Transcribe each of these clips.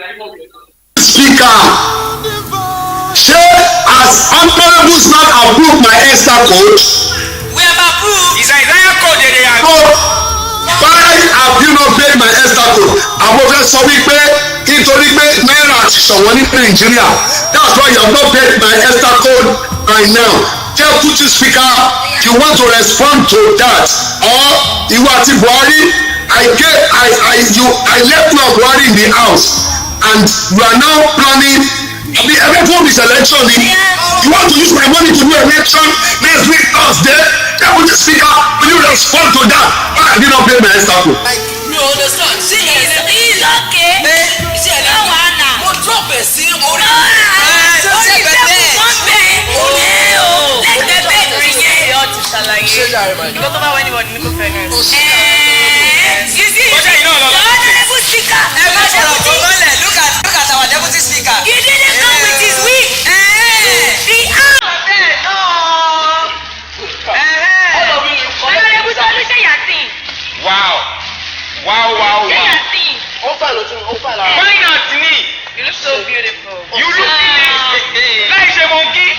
Speaker, ṣé as honourables not approve my extra code? We have approved. Is Isaiah code they are? So why have you not paid my extra code? Àwọn fẹ́ sọ wípé nítorí pé náírà ti ṣọ̀wọ́n ní Nàìjíríà, that's why you have not paid my extra code by now. Deputy Speaker, you want to respond to that? Or ìwà àti Buhari, I left you and Buhari in the house and you are now planning. I mean, before this election, you want to use my money to do election next week Thursday. Deputy Speaker, will you respond to that? Why have you not paid my extra code? You understand? See, He's okay. see, No one now. mo drop it. See, Only let the bed bring it. Ìgbà tó bá wọ ẹni wọ̀ ní kò fẹ́ ní ẹ̀. You see, What are you the not honorable speaker. Look at our deputy speaker. You didn't come with his wig. The arm. Honorable solution Yasin. Wow. Why not me? You look so beautiful. You look like a monkey.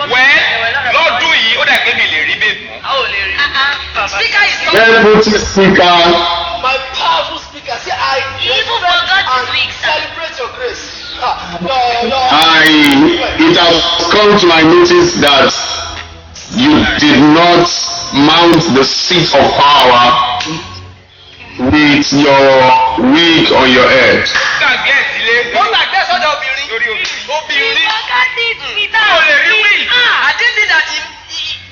Lọ́dún yìí ó dàgbé mi lè rí bẹ́ẹ̀ mọ́. Speaker is not. Deputy Speaker, My powerful speaker, say I Even respect forgot and his wig, sir. celebrate your grace. No. it has come to my notice that you did not mount the seat of power with your wig on your head. Gbàgbé ẹ̀ sílé. Ó gbàgbé sọ́dọ̀ obìnrin. Lórí He obìnrin. forgot it, Peter. Ó lè rí wíìlì. I didn't think that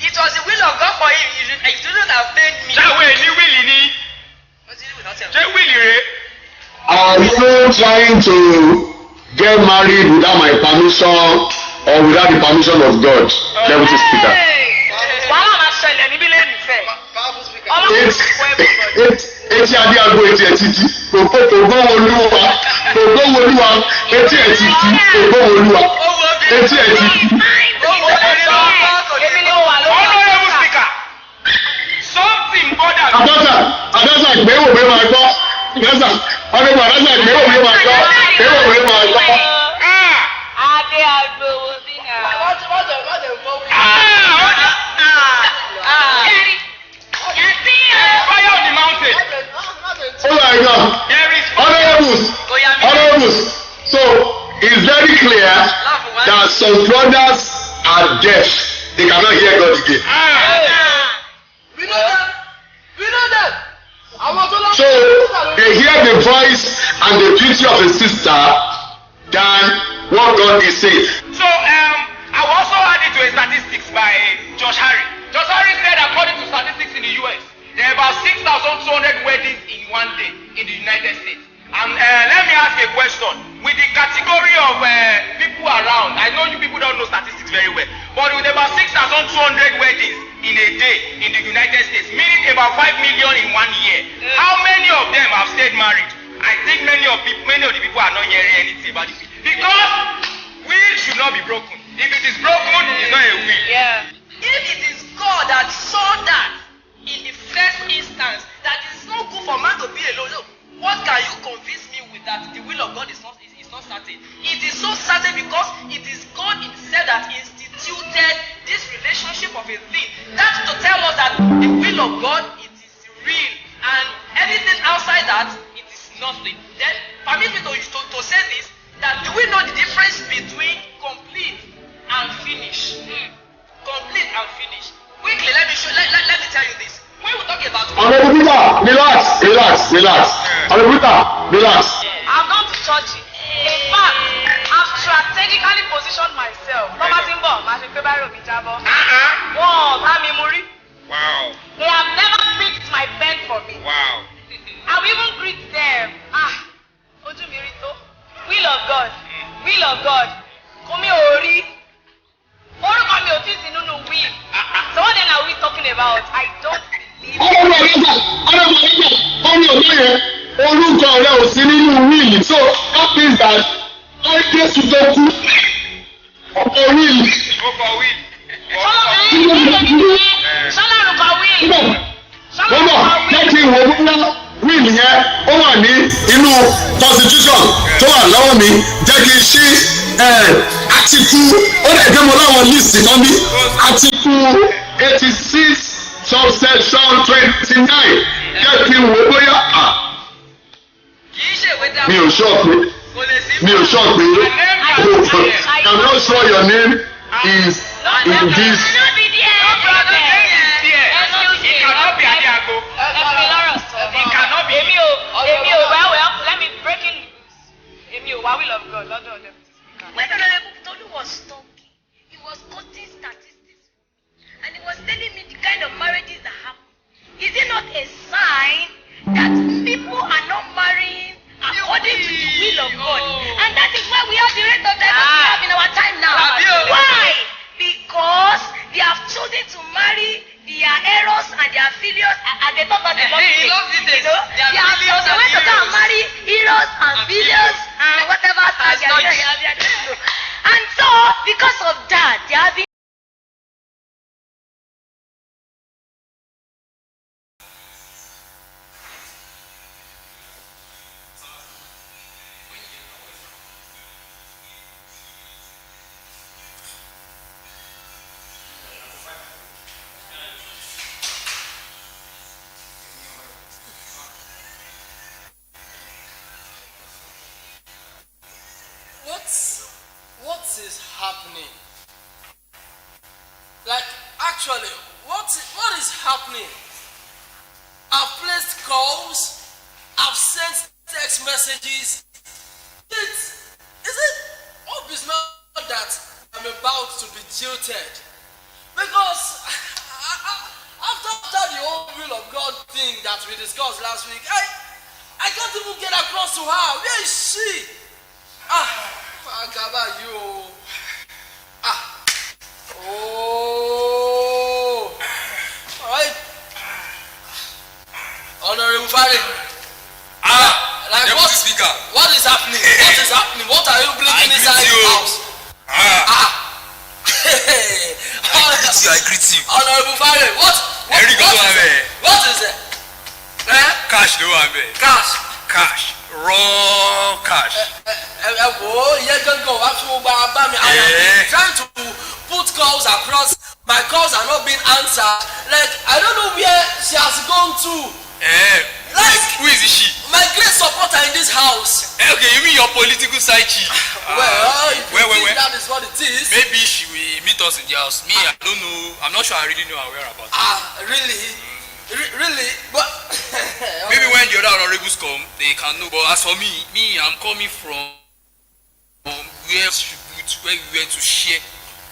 it was the will of God for him. He shouldn't have paid me. Ṣáwé ní wíìlì ni. Ṣé wíìlì rèé? Are you trying to get married without my permission or without the permission of God, Deputy Speaker? Wàhálà máa ṣẹlẹ̀ níbí lẹ́nu fẹ́. Powerful speaker. Ọlọ́run ti kọ́ everybody. Etí adé agbo etí ẹ̀ ti di, kògbó olúwa, etí ẹ̀ ti di, kògbó olúwa, etí ẹ̀ ti di. Èmi ni mo wà lórí Honourable Speaker, something bother me. Àdásà ìgbéwò mi máa gbọ́. Àdásà ìgbéwò mi máa gbọ́. Adé agbowó sí náà. What the vote? Fire on the mountain. Oh my God. There is fire. Honourables. So it's very clear that some brothers are deaf. They cannot hear God again. We know that. So they hear the voice and the beauty of a sister than what God is saying. So I will also add it to a statistics by Josh Harry. Josh Harry said according to statistics in the US, there are about 6,200 weddings in one day in the United States. And let me ask a question. With the category of people around, I know you people don't know statistics very well, but with about 6,200 weddings in a day in the United States, meaning about 5 million in 1 year, how many of them have stayed married? I think many of the people are not hearing anything about it. Because will should not be broken. If it is broken, it's not a will. Yeah. If it is God that saw that in the first instance, that it's not good for man to be alone. Look, what can you convince me with that the will of God is not certain? It is so certain because it is God himself that instituted this relationship of a thing. That's to tell us that the will of God, it is real, and anything outside that, it is nothing. Then permit me to say this, that do we know the difference between complete and finish? Complete and finish. Quickly, let me tell you this. When we talk about Honourable Peter, relax. Honourable Peter, relax. I've gone to church. In fact, I've strategically positioned myself. Bọ́lá ti ń bọ̀, màá ṣe pé báyìí òbí jábọ́. Wọ́n bá mi mú rí. Wow. They have never picked my pen for me. Wow. I will even greet them. Ojú mi rí tó. Will of God. Will of God. Kò mi ò rí. Orúkọ mi ò tí sí nínú will. So what then are we talking about? I don't believe. Orúkọ rẹ̀ ò sí nínú wíìlì, so that means that all Jésù tó kú ọkọ̀ wíìlì. Go for will. Ṣọ́lá rùkọ̀ will jẹ́ kí n wo bóyá wíìlì yẹn ó wà ní inú constitution tó wà lọ́wọ́ mi jẹ́ kí n ṣí article ó lè dé mo láwọn list náà bí article 86 subsection 29 jẹ́ kí n wo bóyá mi ò sọ pé I'm not sure your name is in this. Will of God, Lord of them. When Honorable Tolu was talking, he was quoting statistics for me, and he was telling me the kind of marriages that happen. Is it not a sign that people are not marrying according to the will of God? And that is why we have the rate of divorce we have in our time now. Why? Because they have chosen to marry their eros and their filios, and they thought that they love it. They went to go and marry eros and filios and whatever. And so, because of that, they have been. What is happening? Like, actually, what is happening? I've placed calls, I've sent text messages. Is it obvious now that I'm about to be jilted? Because after the whole will of God thing that we discussed last week, I can't even get across to her. Where is she? Agaba, you. Alright. Honorable Fari. Like what is happening? What is happening? What are you blinking inside the house? I greet you. Honorable Fari, what is it? Cash no one be. Cash. Raw cash. I am trying to put calls across. My calls are not being answered. Like, I don't know where she has gone to. Like, who is she? My great supporter in this house. Okay, you mean your political side chief? Well, that is what it is. Maybe she will meet us in the house. Me, I don't know. I'm not sure I really know her whereabouts. Really? Really? But maybe when the other honorables come, they can know. But as for me, I'm coming from where we went to share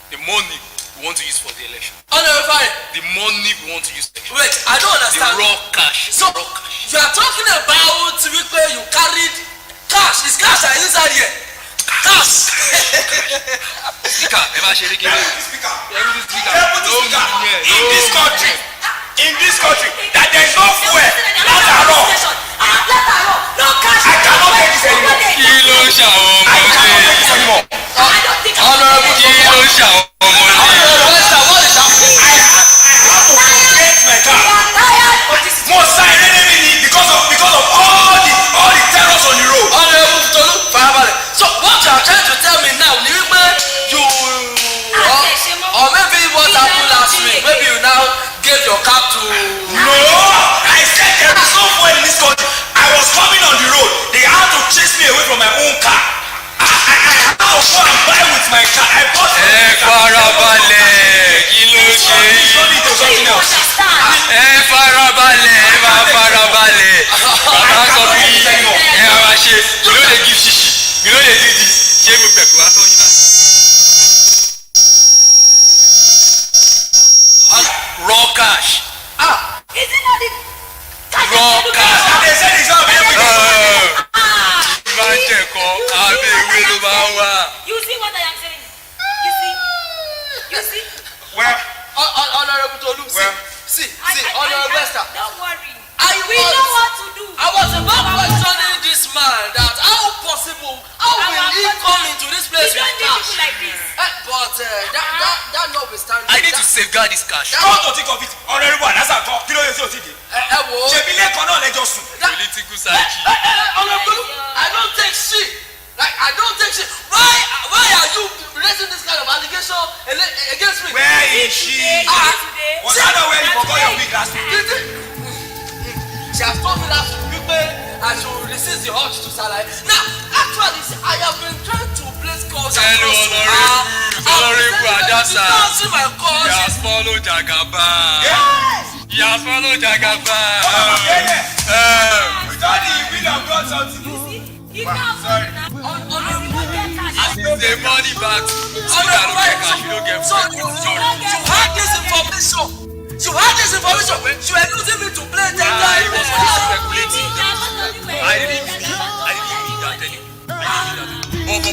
the money we want to use for the election. The money we want to use. Wait, I don't understand. The raw cash. So you are talking about where you carried cash. Is cash inside here? Cash. Speaker, in this country, that there is no fuel, not at all. No cash. I cannot take this anymore. I cannot take this anymore. Honorable What is happening? I have to get my car. Most sign enemy because of all the terrors on the road. Honorable Tolu Farabale. So what you are trying to tell me now, you or maybe what happened last week, maybe you now gave your car to. No, I said there is no fuel in this country. I was coming on the road. They had to chase me away from my own car. I had to go and buy with my car. I bought farabalẹ̀, kí ló ṣe yìí? Farabalẹ̀. Bàbá sọ fún yín, ara ṣe, you no dey give shishi, you no dey do this, ṣé gbogbo ẹ̀kọ́ wá tó yín náà? Raw cash. Is it not the cash? Raw cash. They said it's not everything. Máa ń jẹ̀kọ́, àbẹ̀ ìwé ló máa ń wá. You see what I am saying? You see? Well, Honorable Tolu, see, Honorable Esther. Don't worry. We know what to do. I was about questioning this man that how will he come into this place We don't need people like this. But that notwithstanding. I I need to safeguard this cash. Come to think of it, honorable Alasa kan, kí ló yẹ sí òtítì? Ṣebí lẹ́kọ̀ọ́ náà lẹ́jọ́ sùn. Political psyche. I don't take shit. Like I don't take shit. Why are you raising this kind of allegation against me? Where is she? Was that not where you forgot your wig last week? She has told me last week I should resist the urge to salary. Now, actually, I have been trying to place calls. Hello, Honorable Adasa. My calls. He has followed Jagaban. He has followed Jagaban. With all the will of God something. Sorry. The money back. So that you don't get So you had this information. You had this information. You were using me to play the I was guy. speculating. I didn't mean that anyway. Okay.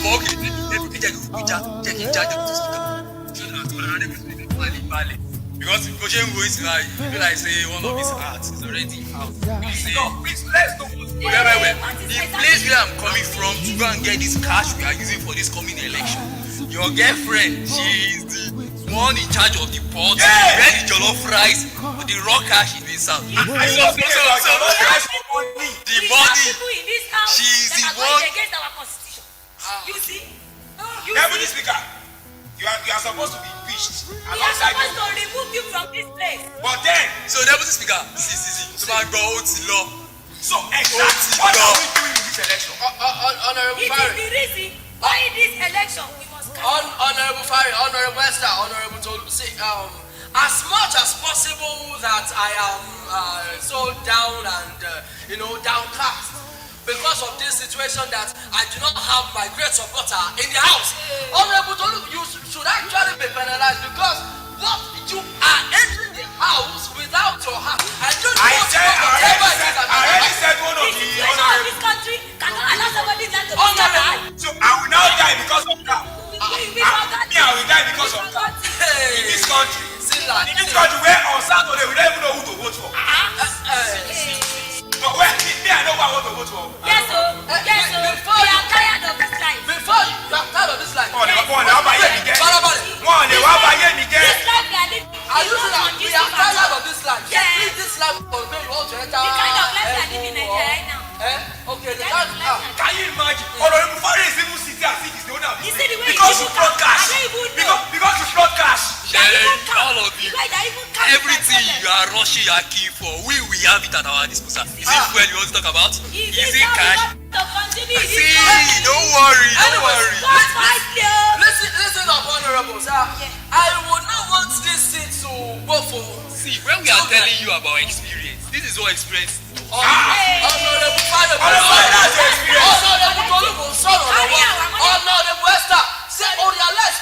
Because Goshen Voice, you feel like say one of his arts is already out. Please, let's go. Well. The place where I'm coming from to go and get this cash we are using for this coming election. Your girlfriend, she is the one in charge of the pot, where the jollof rice, the raw cash is being served. The money, she is the one. Against our constitution. You see? Deputy Speaker, you are supposed to be impeached We are alongside supposed them. to remove you from this place. But then, So Deputy Speaker, see, to my go out to law. so exactly what are we doing in this election? Honorable It is Farry. the reason why in this election we must carry. Honorable Farry, Honorable Esther, Honorable Tolu, say, as much as possible that I am so down and downcast because of this situation that I do not have my great supporter in the house. Honorable Tolu, you should actually be penalized because what you are entering the house without your heart. I don't know whatever it is that I already said one of The the situation of honorable. this country cannot allow somebody like to be alive. So I will now die because of that. I will die because of that. In this country. In this country where on Saturday we don't even know who to vote for. But where me I know who I want to vote for. Yes, we are tired of this life. Before you are tired of this life. Wọ́n lè wá báyé mi jẹ́. Farabalẹ̀. Wọ́n lè wá báyé mi jẹ́. This life we are living. Are you saying that we are tired of this life? Yes. Leave this life for me. You want to enter? The kind of life we are living in Nigeria right now. Okay, the The kind kind of life we are Can you imagine? Honorable Farry is even sitting as if he's the owner of You this see the place. way Because you you look fraud at- cash. I don't even know. Because you fraud cash. All of you. Everything you are rushing, you are keen for, we have it at our disposal. Is it fuel you want to talk about? Is it cash? See, don't worry. Listen up, honorable sir. I would not want this thing to go for. See, when we are telling you about experience, this is what experience. Honorable Farry, Honorable Tolu, Honorable Esther, say realize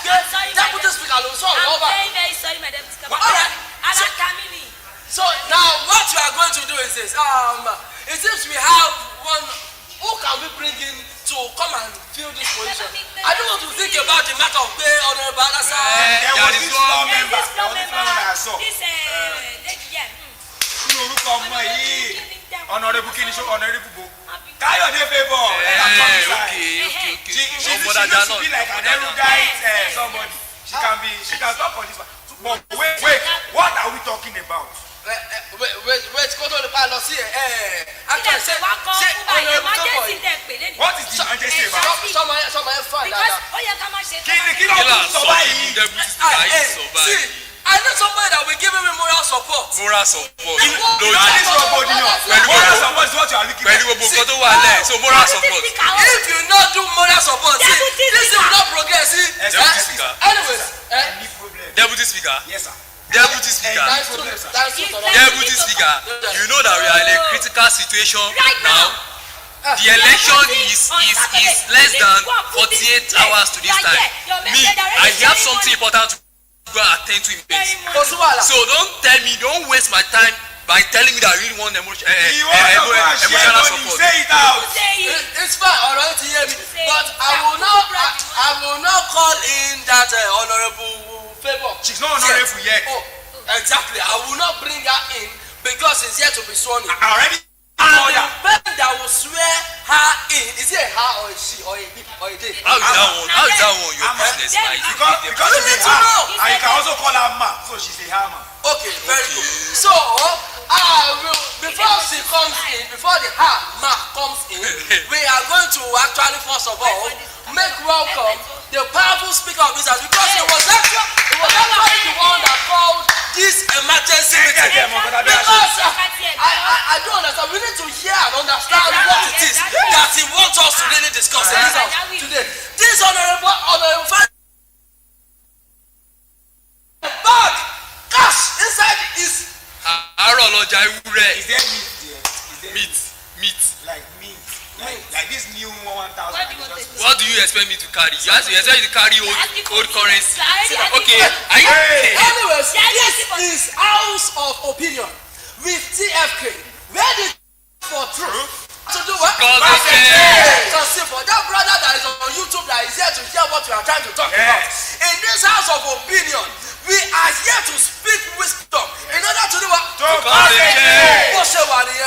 deputy speaker ló sọ̀rọ̀ over. I'm very sorry, Madam Speaker. Alright. Alakamili. So now what you are going to do is this. It seems we have one. Who can we bring in to come and fill this position? I don't want to think about the matter of pay Honorable Adasa. There was this law member. This There was this law member I saw. This lady, yeah. Ní orúkọ ọmọ yìí, honorable kí ni ṣó honorable bo. Káyọ̀dé favour. Okay. She looks to be like an erudite somebody. She can talk on this one. But wait, what are we talking about? Wait, kó tó lè pa lọ sí ẹ̀. Actually, Ilé wa kọ́ ṣé fún báyìí, Honorable emergency Tolu tẹ̀ pé lẹ́nu. What is the emergency about? sọmọ yẹn fine Because dada. ó yẹ ká má ṣe Kí ló tún sọ báyìí? Deputy Speaker, you See, survive. I need somebody that will give me moral support. Moral support. You don't need somebody now. Moral support is what you are looking Pẹ̀lú for. gbogbo nǹkan tó wà lẹ̀, so moral support. If you not do moral support, see, Deputy this will Speaker. not progress. See, Deputy Speaker. anyways, Any problem? Deputy Speaker. Yes, sir. Deputy Speaker. thanks to Deputy Speaker, you know that we are in a critical situation Right now. The election is less than 48 hours to this time. Me, I have something important to go and attend to in place. So don't waste my time by telling me that you really want emotional support. Say it out. It's fine, alright, to hear me. But I will not call in that honorable favor. She's not honorable yet. Oh, exactly. I will not bring her in because it's yet to be sworn in. I already And know the that. best that will swear her in. Is it a her or a she or a he or a they? How is that one? How is that one your business? Like, Because You she's need a to know. her. And you can also call her ma. So she's a hammer. Okay, very good. So, before she comes in, before the mark comes in, we are going to actually, first of all, make welcome the powerful speaker of this house, because it was actually the one that called this emergency meeting. Because I don't understand. We need to hear and understand what it is that he wants us to really discuss in this house today. This honorable bag, cash inside is. àárọ̀ lọ́jà ewúrẹ́. Is there meat there? Is there Meat. like meat? Like this new 1,000. What do you expect me to carry? You expect me to carry old currency. Okay, are you? Anyways, this is House of Opinion with TFK. Ready for truth. To do what? Because for that brother that is on YouTube that is here to hear what we are trying to talk about. In this House of Opinion, we are here to speak wisdom in order to do what?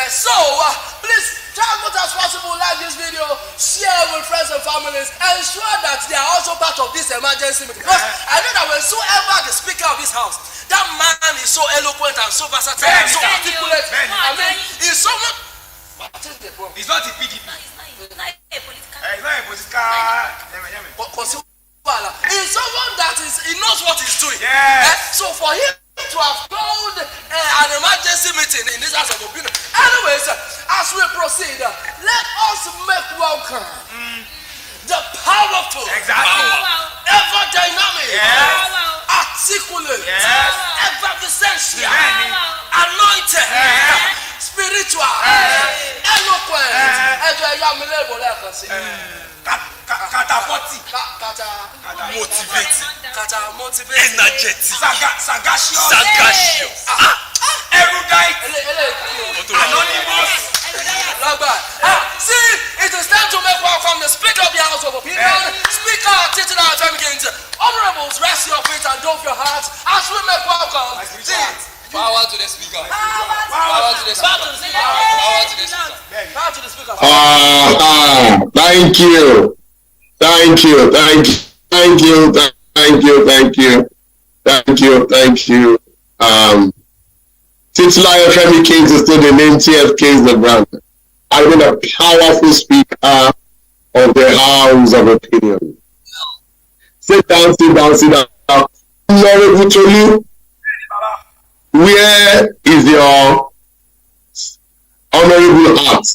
So, please try as much as possible, like this video, share with friends and families, ensure that they are also part of this emergency meeting. Because I know that whensoever the speaker of this house, that man is so eloquent and so versatile and so articulate. I mean, he's so much. It's not the PDP. It's not a political. It's not a political. He's someone that he knows what he's doing. Yes. So for him to have called an emergency meeting in this House of Opinion. Anyways, as we proceed, let us make welcome the powerful, ever dynamic, articulate, effervescent, anointed, spiritual, eloquent, Motivating, energetic, sagacious, erudite, anonymous. See, it is time to make welcome the Speaker of the House of Opinion, Speaker of Titular Femkins. Honorables, rest your feet and drop your hearts as we make welcome. Power to the speaker. Power to the speaker. Power to the speaker. Thank you. Titular FM Kings is still the name, TFK is the brand. I've been a powerful speaker of the House of Opinion. Sit down. Honorable Tolu, where is your honorable heart?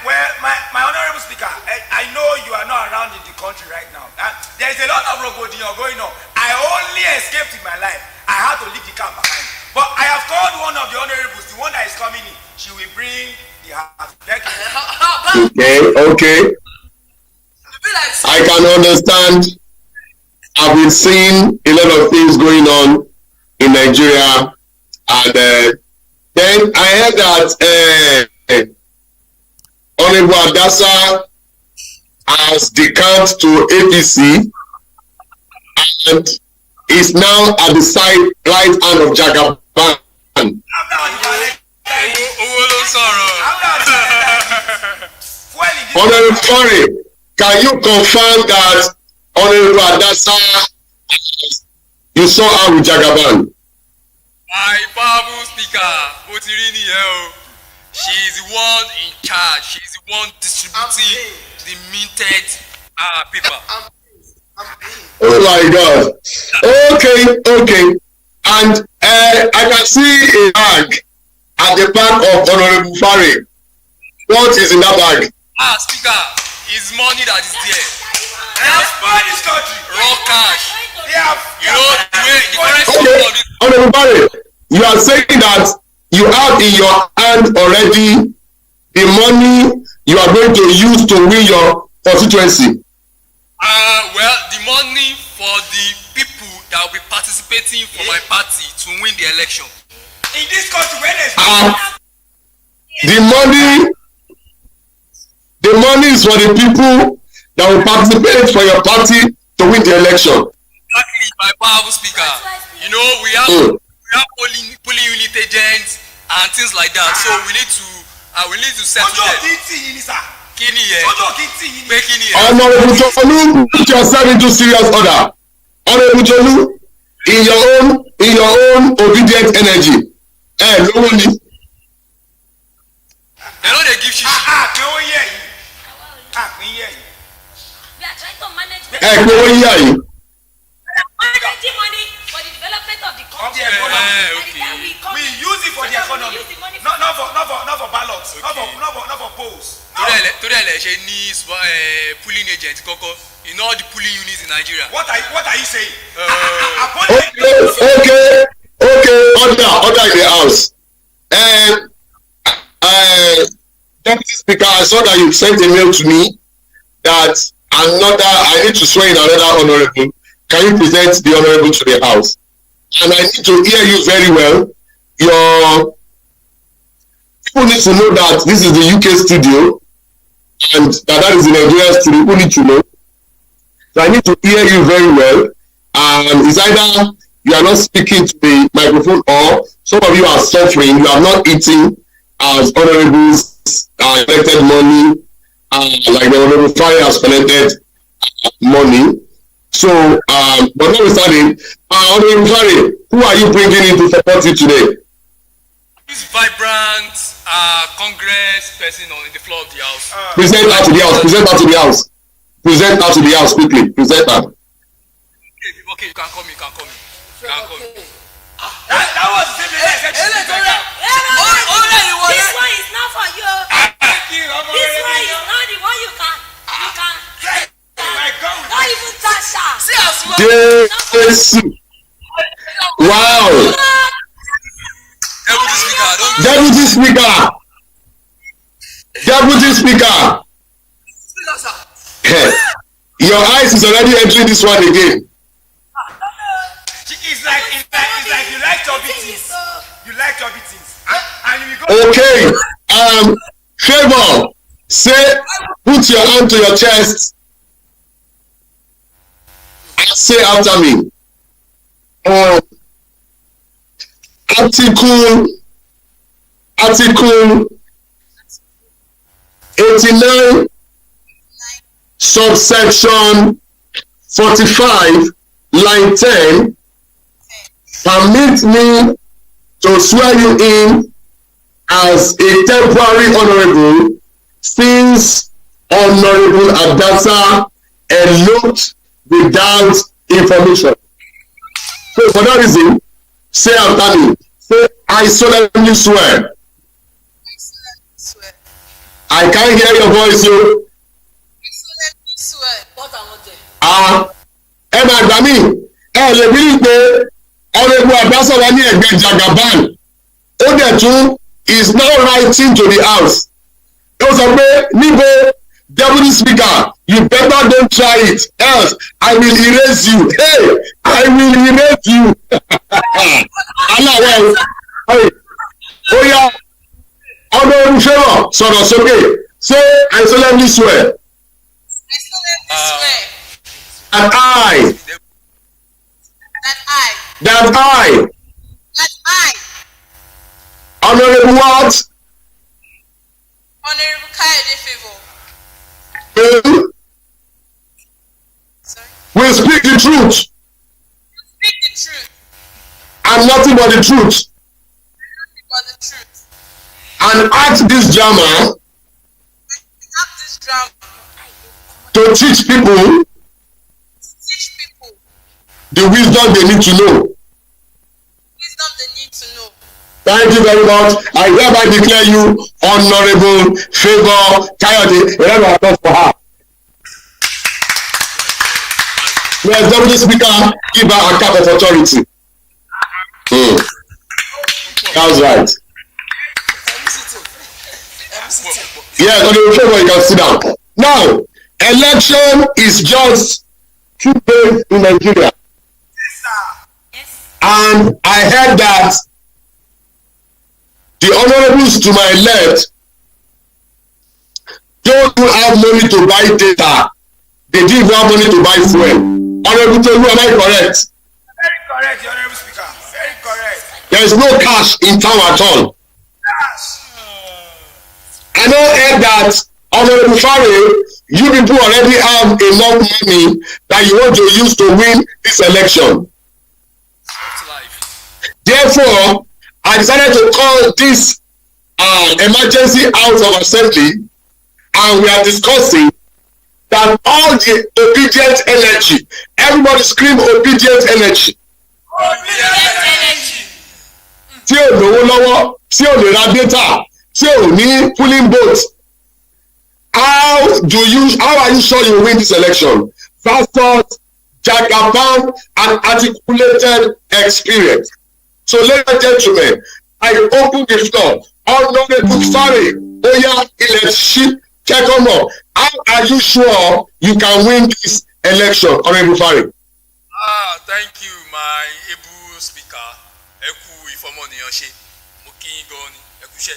Well, my honorable speaker, I know you are not around in the country right now. There is a lot of rogodino going on. I only escaped in my life. I had to leave the camp behind. But I have called one of the honorables, the one that is coming in. She will bring the heart. Thank you. Okay. I can understand. I've been seeing a lot of things going on in Nigeria, and then I heard that Honorable Adasa has decamped to APC and is now at the right hand of Jagaban. Honorable Fori, can you confirm that Honorable Adasa, you saw her with Jagaban? My powerful speaker, she is the one in charge. She is the one distributing the minted paper. Oh my God. Okay. And I can see a bag at the back of Honorable Fari. What is in that bag? Speaker, it's money that is there. They have spoiled this country. Raw cash. The currency of this. Honorable Fari, you are saying that you have in your hand already the money you are going to use to win your constituency. Well, the money for the people that will be participating for my party to win the election. In this country, where there's the money is for the people that will participate for your party to win the election. Exactly, my powerful speaker. We have polling unit agents and things like that. So we need to I will need to settle Ojo them. kì í tì yín ni sà. Kí ni yẹn? Ojo kì í tì yín ni. Pé kí ni yẹn? Honorable Tolu, put yourself into serious order. Honorable Tolu, in your own obedient energy. Lówó ni. They no dey give shishi. Kí ó yẹ yìí. Kí yẹ yìí. We are trying to manage. Pé owó yíyá yìí. Managing money for the development of the country. Of the economy. By the time we come, We use it for the economy. We use the money for Not for ballots. Not for polls. Torí ẹ̀ lẹ̀ ṣe ní pooling agent kọ́kọ́ in all the pooling units in Nigeria. What are you saying? Order in the house. Deputy Speaker, I saw that you sent a mail to me that I need to swear in another honorable. Can you present the honorable to the house? And I need to hear you very well. Your people need to know that this is the UK studio and that is the Nigeria studio. People need to know. So I need to hear you very well. And it's either you are not speaking to the microphone or some of you are suffering. You are not eating as honorables collected money, like the honorable Fire has collected money. So, but notwithstanding, honorable Fire, who are you bringing in to support you today? This vibrant Congress person on the floor of the house. Present her to the house. Present her to the house. Present her to the house quickly. Present her. Okay, you can call me. That was the same thing I said to you. This one is not for you. This one is not the one you can. My God. Not even touch her. See as well. Yes. Wow. Deputy Speaker, Deputy Speaker. Hey, your eyes is already entering this one again. It's like you like chubby things. You like chubby things. And you go. Okay. Favor. Say, put your hand to your chest. And say after me. Article 89 subsection 45 line 10 permit me to swear you in as a temporary honorable since Honorable Adasa eloped without information. So for that reason, say after me. Say, I solemnly swear. I can't hear your voice, you. Ẹ máa gbà mí, lè bí pé Honorable Adasa wà ní ẹgbẹ́ Jagaban. Ó dẹ̀ tún is now writing to the house. Ó sọ pé níbo Deputy Speaker, you better don't try it, else I will erase you. Hey, I will erase you. Aláwọ̀ ó yá ọdún olùfẹ́ràn sọ̀rọ̀ sókè. Say, I solemnly swear. That I, Honorable what? Honorable Kayode Favor. Will speak the truth. Speak the truth. And nothing but the truth. Nothing but the truth. And act this drama to teach people the wisdom they need to know. Thank you very much. I hereby declare you Honorable Favor Kayode. Wherever I come for her. Yes, Deputy Speaker, give her a cap of authority. That's right. Yes, Honorable Favor, you can sit down. Now, election is just 2 days in Nigeria. And I heard that the honorables to my left don't have money to buy data. They didn't have money to buy fuel. Honorable Tolu, am I correct? Very correct, Your Honorable Speaker. Very correct. There is no cash in town at all. I know that Honorable Fari, you people already have enough money that you want to use to win this election. Therefore, I decided to call this emergency House of Assembly, and we are discussing that all the obedient energy, everybody scream obedient energy. Obedient energy. Tí ò lówó lọ́wọ́, tí ò lè ra data, tí ò ní pulling boat. How are you sure you will win this election? Versus Jagaban and Articulated Experience. So, ladies and gentlemen, I open the floor. Honorable Fari, Oya Ilẹ̀ Chekomo, how are you sure you can win this election, Honorable Fari? Thank you, my able speaker. Eku Ifomoniyanse, Mokin Goni, Ekushe.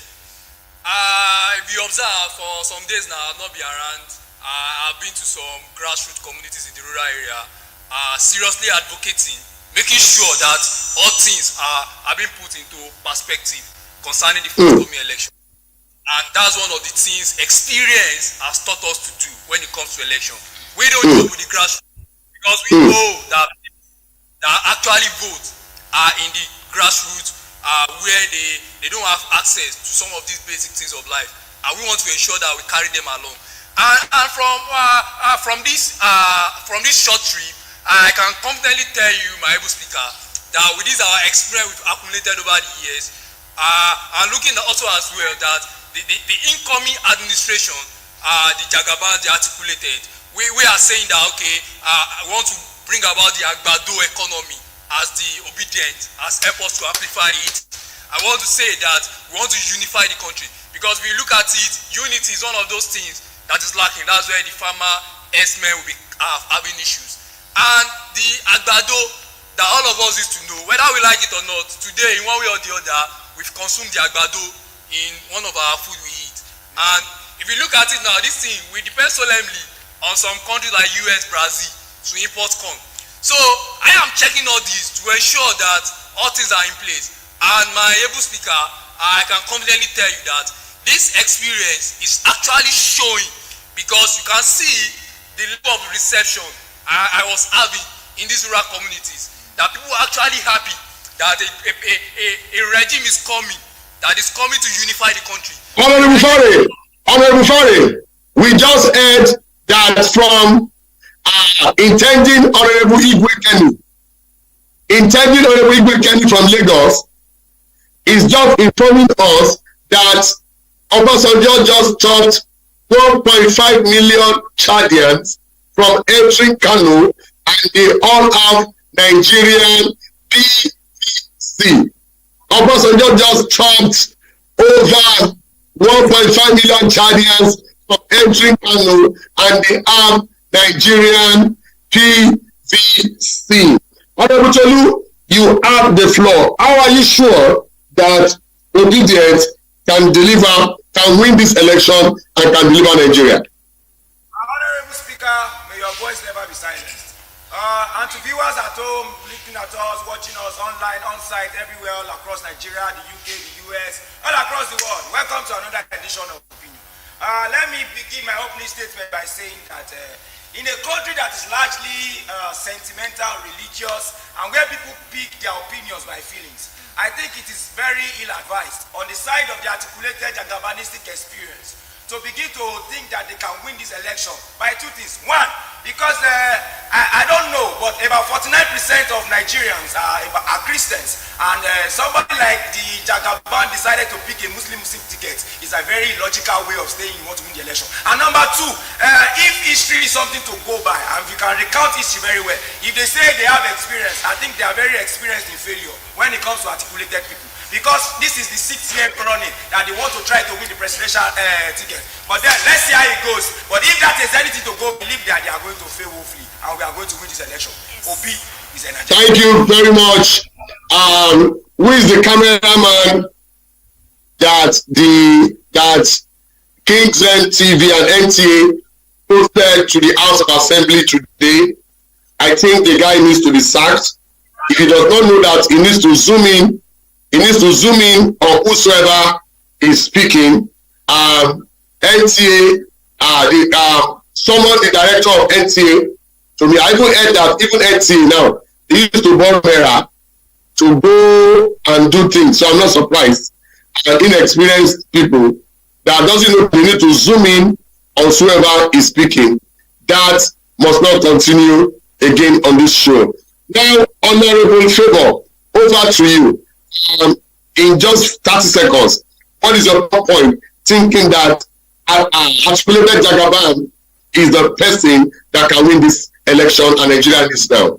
If you observe, for some days now, I've not been around. I've been to some grassroots communities in the rural area, seriously advocating, making sure that all things are being put into perspective concerning the forthcoming election. And that's one of the things experience has taught us to do when it comes to election. We don't deal with the grassroots because we know that actually vote are in the grassroots where they don't have access to some of these basic things of life, and we want to ensure that we carry them along. And from this short trip, I can confidently tell you, my able speaker, that with this our experience we've accumulated over the years, and looking also as well that the incoming administration, the Jagaban, the Articulated, we are saying that okay, I want to bring about the Agbado economy as the obedient, as help us to amplify it. I want to say that we want to unify the country, because if we look at it, unity is one of those things that is lacking. That's where the farmer S-men will be having issues. And the Agbado that all of us used to know, whether we like it or not, today in one way or the other, we've consumed the Agbado in one of our food we eat. And if you look at it now, this thing, we depend solemnly on some countries like US, Brazil to import corn. So I am checking all these to ensure that all things are in place. And my able speaker, I can confidently tell you that this experience is actually showing, because you can see the level of reception I was having in these rural communities, that people are actually happy that a regime is coming, that is coming to unify the country. Honorable Fari, we just heard that from intending Honorable Igwe Kenny from Lagos is just informing us that Obasanjo just stopped 1.5 million Chadians from entering Kano, and they all have Nigerian PVC. Obasanjo just stopped over 1.5 million Chadians from entering Kano, and they have Nigerian PVC. Honorable Tolu, you have the floor. How are you sure that obedience can win this election and can deliver Nigeria? Honorable Speaker, may your voice never be silenced. And to viewers at home, looking at us, watching us online, on-site, everywhere, all across Nigeria, the UK, the US, all across the world, welcome to another edition of Opinion. Let me begin my opening statement by saying that in a country that is largely sentimental, religious, and where people pick their opinions by feelings, I think it is very ill-advised on the side of the Articulated Jagabanistic Experience to begin to think that they can win this election by two things. One, because I don't know, but about 49% of Nigerians are Christians, and somebody like the Jagaban decided to pick a Muslim ticket is a very logical way of saying you want to win the election. And number two, if history is something to go by, and we can recount history very well, if they say they have experience, I think they are very experienced in failure when it comes to articulated people. Because this is the 6th year running that they want to try to win the presidential ticket. But then let's see how it goes. But if that is anything to go, believe that they are going to fail woefully, and we are going to win this election. Obi is energy. Thank you very much. Who is the cameraman that Kingsland TV and NTA posted to the House of Assembly today? I think the guy needs to be sacked. If he does not know that, he needs to zoom in. He needs to zoom in on whosoever is speaking. NTA, summoned the director of NTA to me. I even heard that even NTA now, they used to borrow Mera to go and do things. So I'm not surprised. And inexperienced people that doesn't know they need to zoom in on whoever is speaking. That must not continue again on this show. Now, Honorable Favor, over to you. In just 30 seconds, what is your point thinking that Articulated Jagaban is the person that can win this election and Nigeria is now?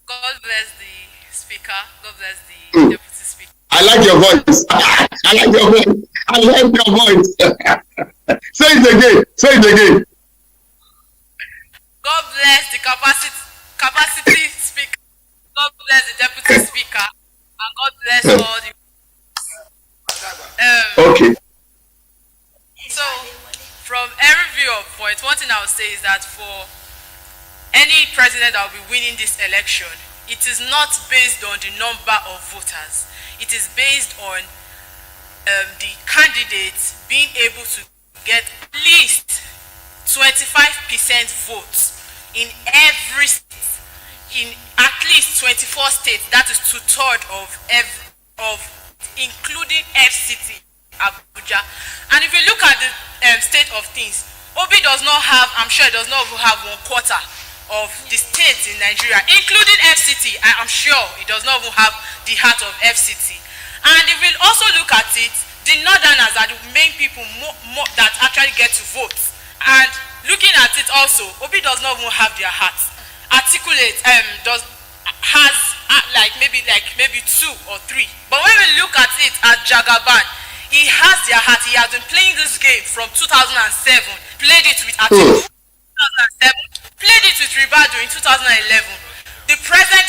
God bless the speaker. God bless the deputy speaker. I like your voice. I like your voice. I like your voice. Say it again. Say it again. God bless the capacity speaker. God bless the deputy speaker. And God bless all the... Okay. So, from every viewpoint, one thing I would say is that for any president that will be winning this election, it is not based on the number of voters. It is based on the candidates being able to get at least 25% votes in every state, in at least 24 states. That is 2/3 of including FCT, Abuja. And if you look at the state of things, Obi does not have, I'm sure it does not have 1/4 of the states in Nigeria, including FCT. I'm sure it does not even have the heart of FCT. And if we also look at it, the northerners are the main people that actually get to vote. And looking at it also, Obi does not even have their heart. Articulate has maybe 2 or 3. But when we look at it at Jagaban, he has their heart. He has been playing this game from 2007, played it with Articulate 2007, played it with Ribado in 2011. The present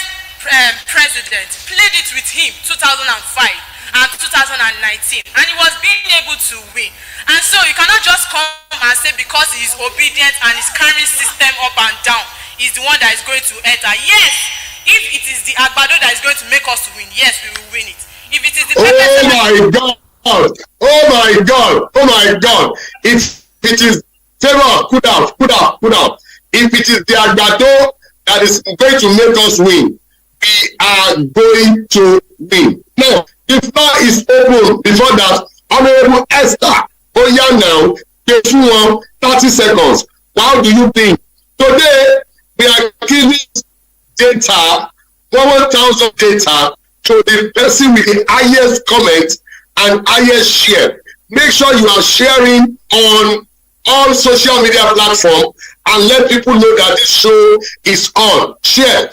president played it with him 2005 and 2019, and he was being able to win. And so you cannot just come and say because he is obedient and is carrying system up and down, he's the one that is going to enter. Yes, if it is the Agbado that is going to make us win, yes, we will win it. If it is the oh my God, oh my God, oh my God, if it is Favor, put out. If it is the Agbado that is going to make us win, we are going to win. Now, the floor is open. Before that, Honorable Esther, now, give you 30 seconds. How do you think? Today, we are giving data, 1,000 data, to the person with the highest comment and highest share. Make sure you are sharing on all social media platforms and let people know that this show is on. Share.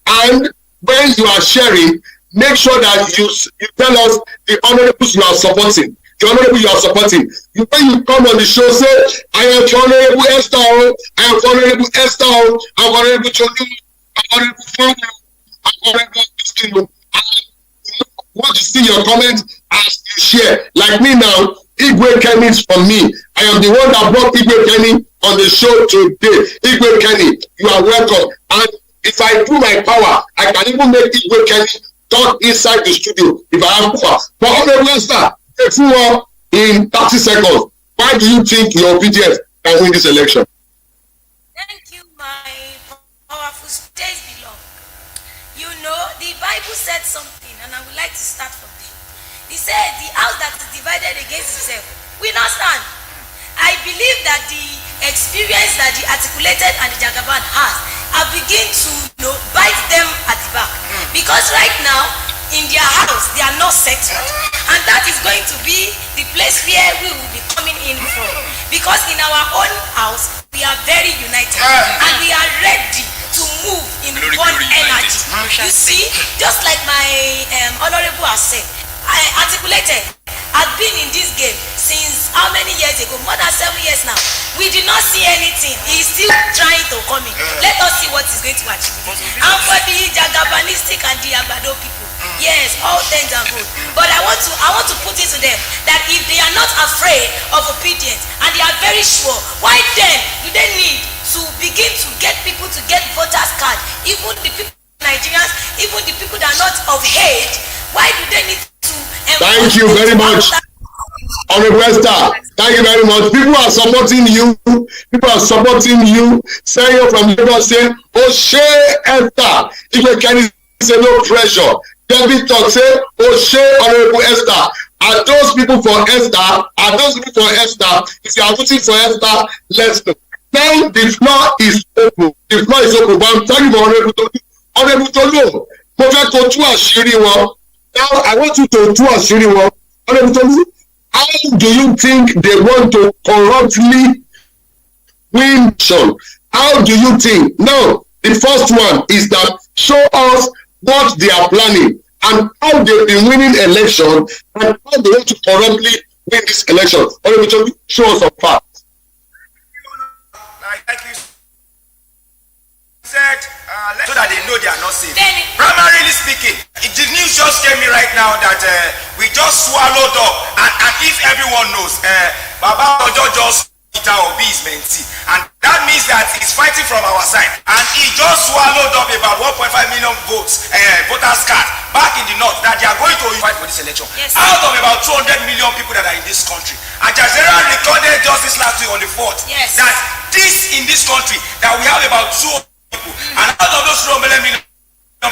And when you are sharing, make sure that you tell us the honorables you are supporting. The honorable you are supporting. When you come on the show, say, I am Honorable Esther, I am Honorable Esther, I am Honorable Chonu, I am Honorable Father, I am Honorable Christine. Want to see your comment as you share. Like me now, Igwe Kenny is from me. I am the one that brought Igwe Kenny on the show today. Igwe Kenny, you are welcome. And if I do my power, I can even make Igwe Kenny talk inside the studio if I have power. But Honorable Esther, if you are in 30 seconds, why do you think your obedience can win this election? Thank you, my powerful stage beloved. You know, the Bible said something, and I would like to start from there. He said, the house that is divided against itself will not stand. I believe that the experience that the Articulated and the Jagaban has begin to bite them at the back. Because right now, in their house, they are not settled. And that is going to be the place where we will be coming in from. Because in our own house, we are very united. And we are ready to move in one energy. You see, just like my honorable has said, I Articulated has been in this game since how many years ago? More than 7 years now. We did not see anything. He is still trying to come in. Let us see what he's going to achieve. And for the Jagabanistic and the Agbado people, yes, all things are good. But I want to put it to them that if they are not afraid of obedience and they are very sure, why then do they need to begin to get people to get voters card? Even the people Nigerians, even the people that are not of hate, why do they need to? Thank you very much. Honorable Esther, thank you very much. People are supporting you. People are supporting you. Saying from Lagos saying, "Oh, shey Esther." If you can say no pressure. David talk say, "Oh, shey Honorable Esther." Are those people for Esther? Are those people for Esther? If you are voting for Esther, let's know. Now the floor is open. The floor is open. But I'm telling you, Honorable Tolu. Honorable Tolu, mo fẹ́ kó tú àṣírí wọn. Now I want you to do àṣírí wọn. Honorable Tolu, how do you think they want to corruptly win? How do you think? Now, the first one is that show us what they are planning and how they've been winning election and how they want to corruptly win this election. Honorable Tolu, show us some facts. Like you said, so that they know they are not safe. Primarily speaking, the news just came me right now that we just swallowed up, and if everyone knows, Baba Ojo just Peter Obi is mentee, and that means that he's fighting from our side, and he just swallowed up about 1.5 million votes, voters card back in the north that they are going to fight for this election. Yes. Out of about 200 million people that are in this country, Al Jazeera recorded just this last week on the 4th that this in this country that we have about 2 people, and out of those 200 million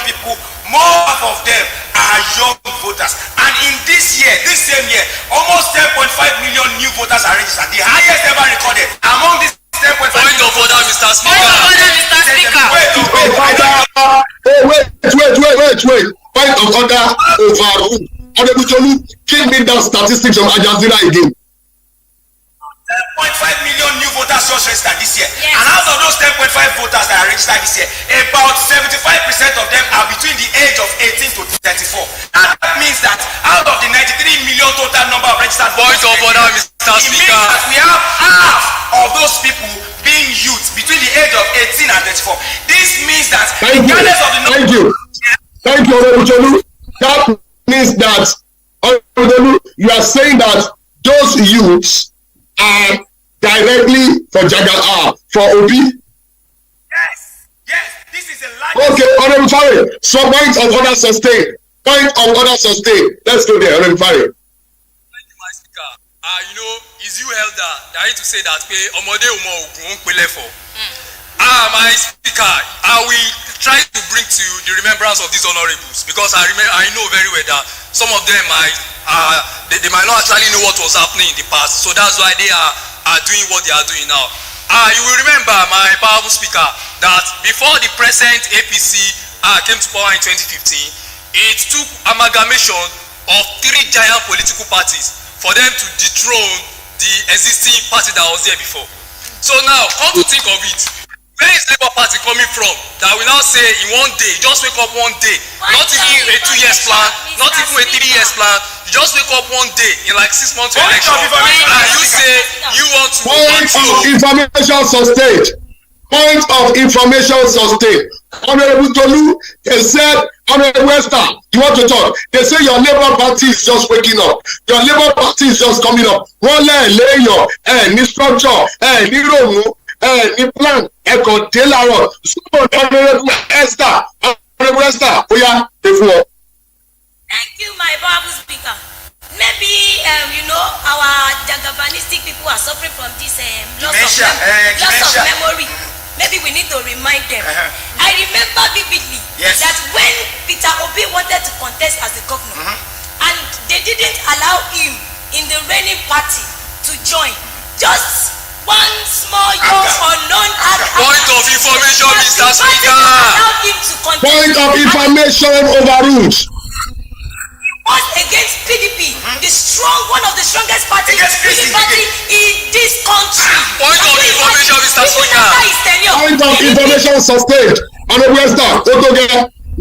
people, more of them are young voters, and in this year, this same year, almost 10.5 million new voters are registered, the highest ever recorded among these 10.5 point of order, Mr. Speaker. Wait. Point of order overruled. Honorable Tolu, give me that statistics from Al Jazeera again. 10.5 million new voters just registered this year, and out of those 10.5 voters that are registered this year, about 75% of them are between the age of 18 to 34. That means that out of the 93 million total number of registered Point of order, Mr. it means Speaker. that we have half of those people being youth between the age of 18 and 34. This means that regardless of the number. Thank you, Honorable Tolu. That means that, Honorable Tolu, you are saying that those youths are directly for for Obi. Yes, this is a lie. Okay, Honorable Fare. So point of order sustained. Point of order sustained. Let's go there, Honorable Fare. Thank you, my speaker. You know, is you elder that I need to say that pé ọmọdé ò mọ ògùn ń pélé fọ. My speaker, I will try to bring to the remembrance of these honorables because I know very well that some of them they might not actually know what was happening in the past, so that's why they are doing what they are doing now. You will remember, my powerful speaker, that before the present APC came to power in 2015, it took amalgamation of 3 giant political parties for them to dethrone the existing party that was there before. So now, come to think of it, where is Labour Party coming from that will now say in one day, just wake up one day, not even a 2 years plan, not even a 3 years plan, you just wake up one day in like 6 months to election, and you say you want to Point of information sustained. Point of information sustained. Honorable Tolu, they said, Honorable Esther, you want to talk? They say your Labour Party is just waking up. Your Labour Party is just coming up. Wọ́n lẹ́ẹ̀lẹ́yọ̀ ní structure ní ròmù ní plan ẹ̀kọ́ dé láàárọ̀. So Honorable Esther, oya pè fún ọ. Thank you, my powerful speaker. Maybe our Jagabanistic people are suffering from this loss of memory. Maybe we need to remind them. I remember vividly that when Peter Obi wanted to contest as the governor, and they didn't allow him in the reigning party to join, just one small young unknown point of information, Mr. Speaker. Point of information overruled. Was against PDP, one of the strongest parties in this country. Point of information, Mr. Speaker. Point of information sustained. Honorable Esther,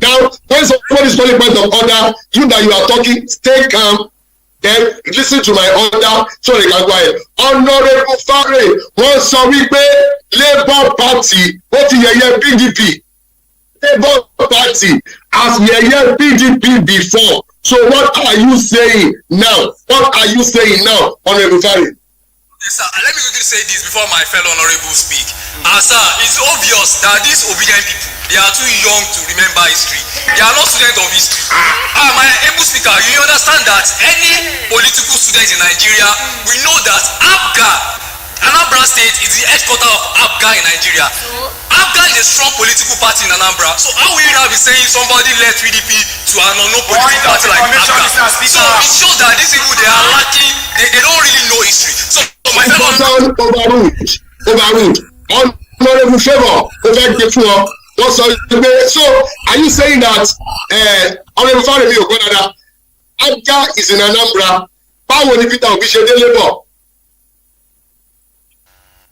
now when somebody is calling point of order, you that you are talking, stay calm. Then listen to my order so they can go ahead. Honorable Fare, wọ́n sọ wípé Labour Party ó ti yẹ̀yẹ́ PDP. Labour Party has yẹ̀yẹ́ PDP before. So what are you saying now? What are you saying now, Honorable Fare? Yes, sir. Let me quickly say this before my fellow honorable speak. Sir, it's obvious that these obedient people, they are too young to remember history. They are not students of history. My able speaker Speaker, you understand that any political student in Nigeria, we know that Anambra State is the headquarters of APGA in Nigeria. APGA is a strong political party in Anambra. So how will you now be saying somebody left PDP to an unknown political party like APGA? So it shows that these people, they are lacking, they don't really know history. So my fellow... Overruled. Honorable Favour, so are you saying that Honorable Faremi Ogonada, APGA is in Anambra? Báwo ni Peter Obi ṣe dé Labour?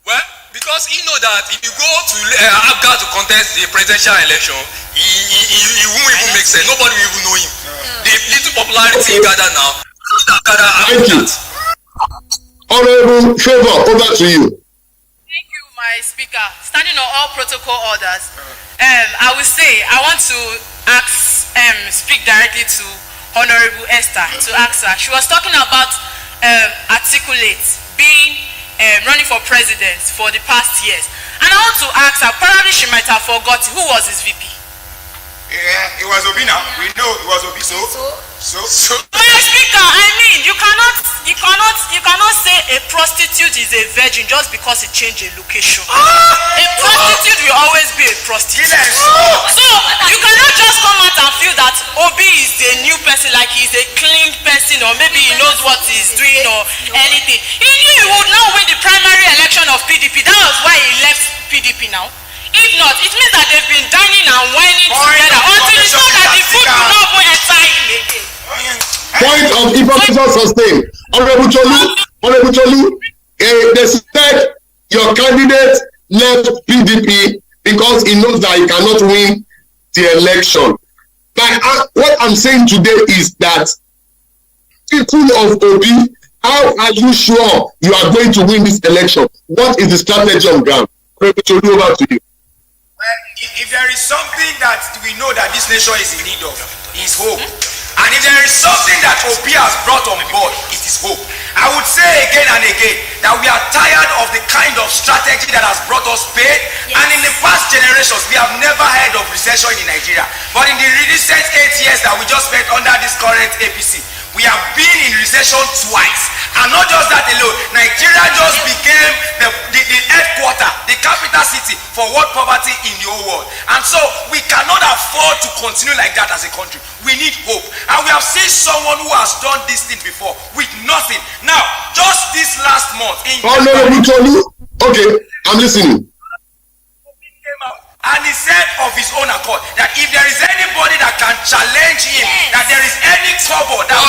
Well, because he know that if you go to APGA to contest the presidential election, he won't even make sense. Nobody will even know him. The little popularity he gather now, thank you. Honorable Favour, over to you. Thank you, my speaker. Standing on all protocol orders, I will say I want to speak directly to Honorable Esther to ask her. She was talking about Articulate being running for president for the past years, and I want to ask her. Probably she might have forgotten who was his VP. Yeah, it was Opinon. We know it was Obi. So. My speaker, I mean, you cannot say a prostitute is a virgin just because it changed a location. A prostitute will always be a prostitute. So you cannot just come out and feel that Obi is a new person, like he's a clean person, or maybe he knows what he's doing or anything. He knew he would not win the primary election of PDP. That was why he left PDP now. If not, it means that they've been dining and whining together until it's not that the food will not go enter him again. Point of information sustained. Honorable Cholu, they said your candidate left PDP because he knows that he cannot win the election. What I'm saying today is that people of Obi, how are you sure you are going to win this election? What is the strategy on ground? Honorable Cholu, over to you. Well, if there is something that we know that this nation is in need of, is hope. And if there is something that Obi has brought on board, it is hope. I would say again and again that we are tired of the kind of strategy that has brought us pain. Yes. And in the past generations, we have never heard of recession in Nigeria. But in the recent 8 years that we just spent under this current APC, we have been in recession twice. And not just that alone, Nigeria just became the headquarter, the capital city for world poverty in the whole world. And so we cannot afford to continue like that as a country. We need hope. And we have seen someone who has done this thing before with nothing. Now, just this last month in okay, I'm listening. And he said of his own accord that if there is anybody that can challenge him, that there is any trouble that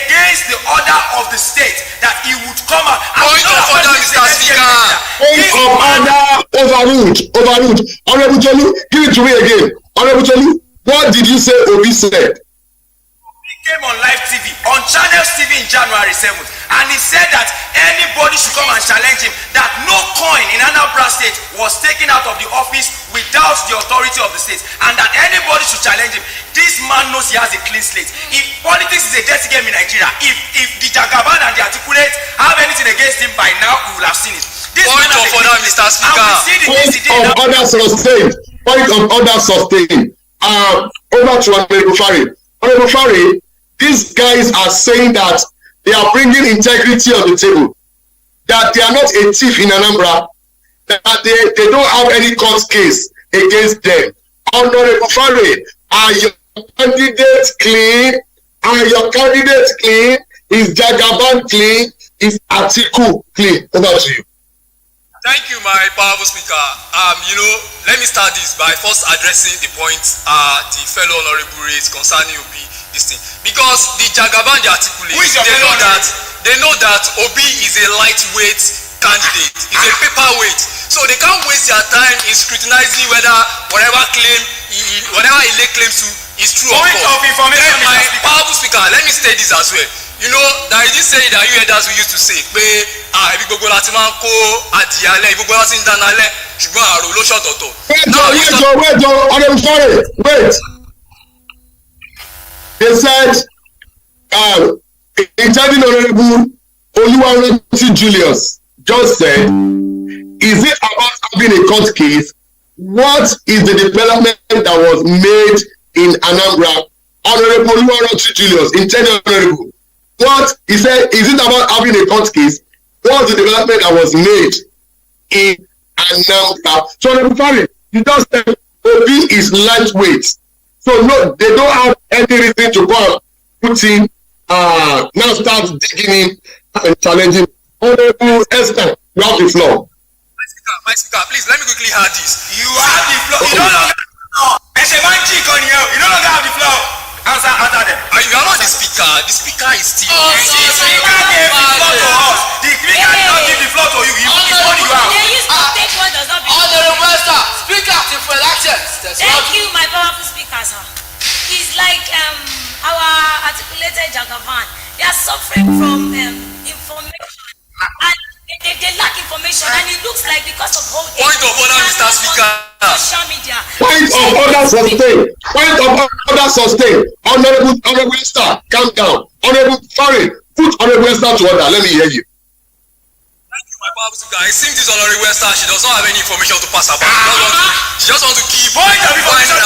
against the order of the state, that he would come out. Point of order, overruled. Honorable Cholu, give it to me again. Honorable Cholu, what did you say Obi said? Came on live TV, on Channels TV in January 7th, and he said that anybody should come and challenge him, that no coin in Anambra State was taken out of the office without the authority of the state, and that anybody should challenge him. This man knows he has a clean slate. If politics is a dirty game in Nigeria, if the Jagaban and the Articulate have anything against him by now, we will have seen it. Point of order, Mr. Speaker. Point of order sustained. Over to Honorable Fari. Honorable Fari, these guys are saying that they are bringing integrity on the table, that they are not a thief in Anambra, that they don't have any court case against them. Honorable Fari, are your candidates clean? Is Jagaban clean? Is Atiku clean? Over to you. Thank you, my powerful speaker. Let me start this by first addressing the point the fellow honorable raised concerning Obi. Because the Jagaban, the Articulate, they know that Obi is a lightweight candidate, is a paperweight, so they can't waste their time in scrutinizing whether whatever he lay claims to is true or false. Point of information, my powerful speaker, let me state this as well. There is this saying that you elders we used to say, pé ibi gbogbo láti máa ń kó adìyẹ alẹ́, ibi gbogbo láti ń dáná alẹ́, ṣùgbọ́n àrò ló ṣọ̀tọ̀tọ̀. Wait. They said, Interview Honorable Oluwaranti Julius just said, is it about having a court case? What is the development that was made in Anambra Honorable Oluwarochi Julius, intended honorable. What he said, is it about having a court case? What's the development that was made in Anambra? So Honorable Fari, you just said Obi is lightweight. So no, they don't have any reason to go and put in, now start digging in and challenging. Honorable Esther, you have the floor. My speaker, please let me quickly add this. You have the floor. You don't longer you no longer have the floor. Answer them. You are not the speaker. The speaker is still. The speaker gave the floor to us. The speaker did not give the floor to you. It's what you have. They used to take what does not belong. Honorable Esther, speaker to elections. Thank you, my powerful speaker, sir. He's like our articulated Jagaban. They are suffering from information. And they lack information, and it looks like because of whole Point of order, Mr. Speaker. Social media. Point of order sustained. Point of order sustained. Honorable Esther, calm down. Honorable Fari, put Honorable Esther to order. Let me hear you. Thank you, my powerful speaker. It seems this Honorable Esther, she does not have any information to pass about. She just want to keep Point of information.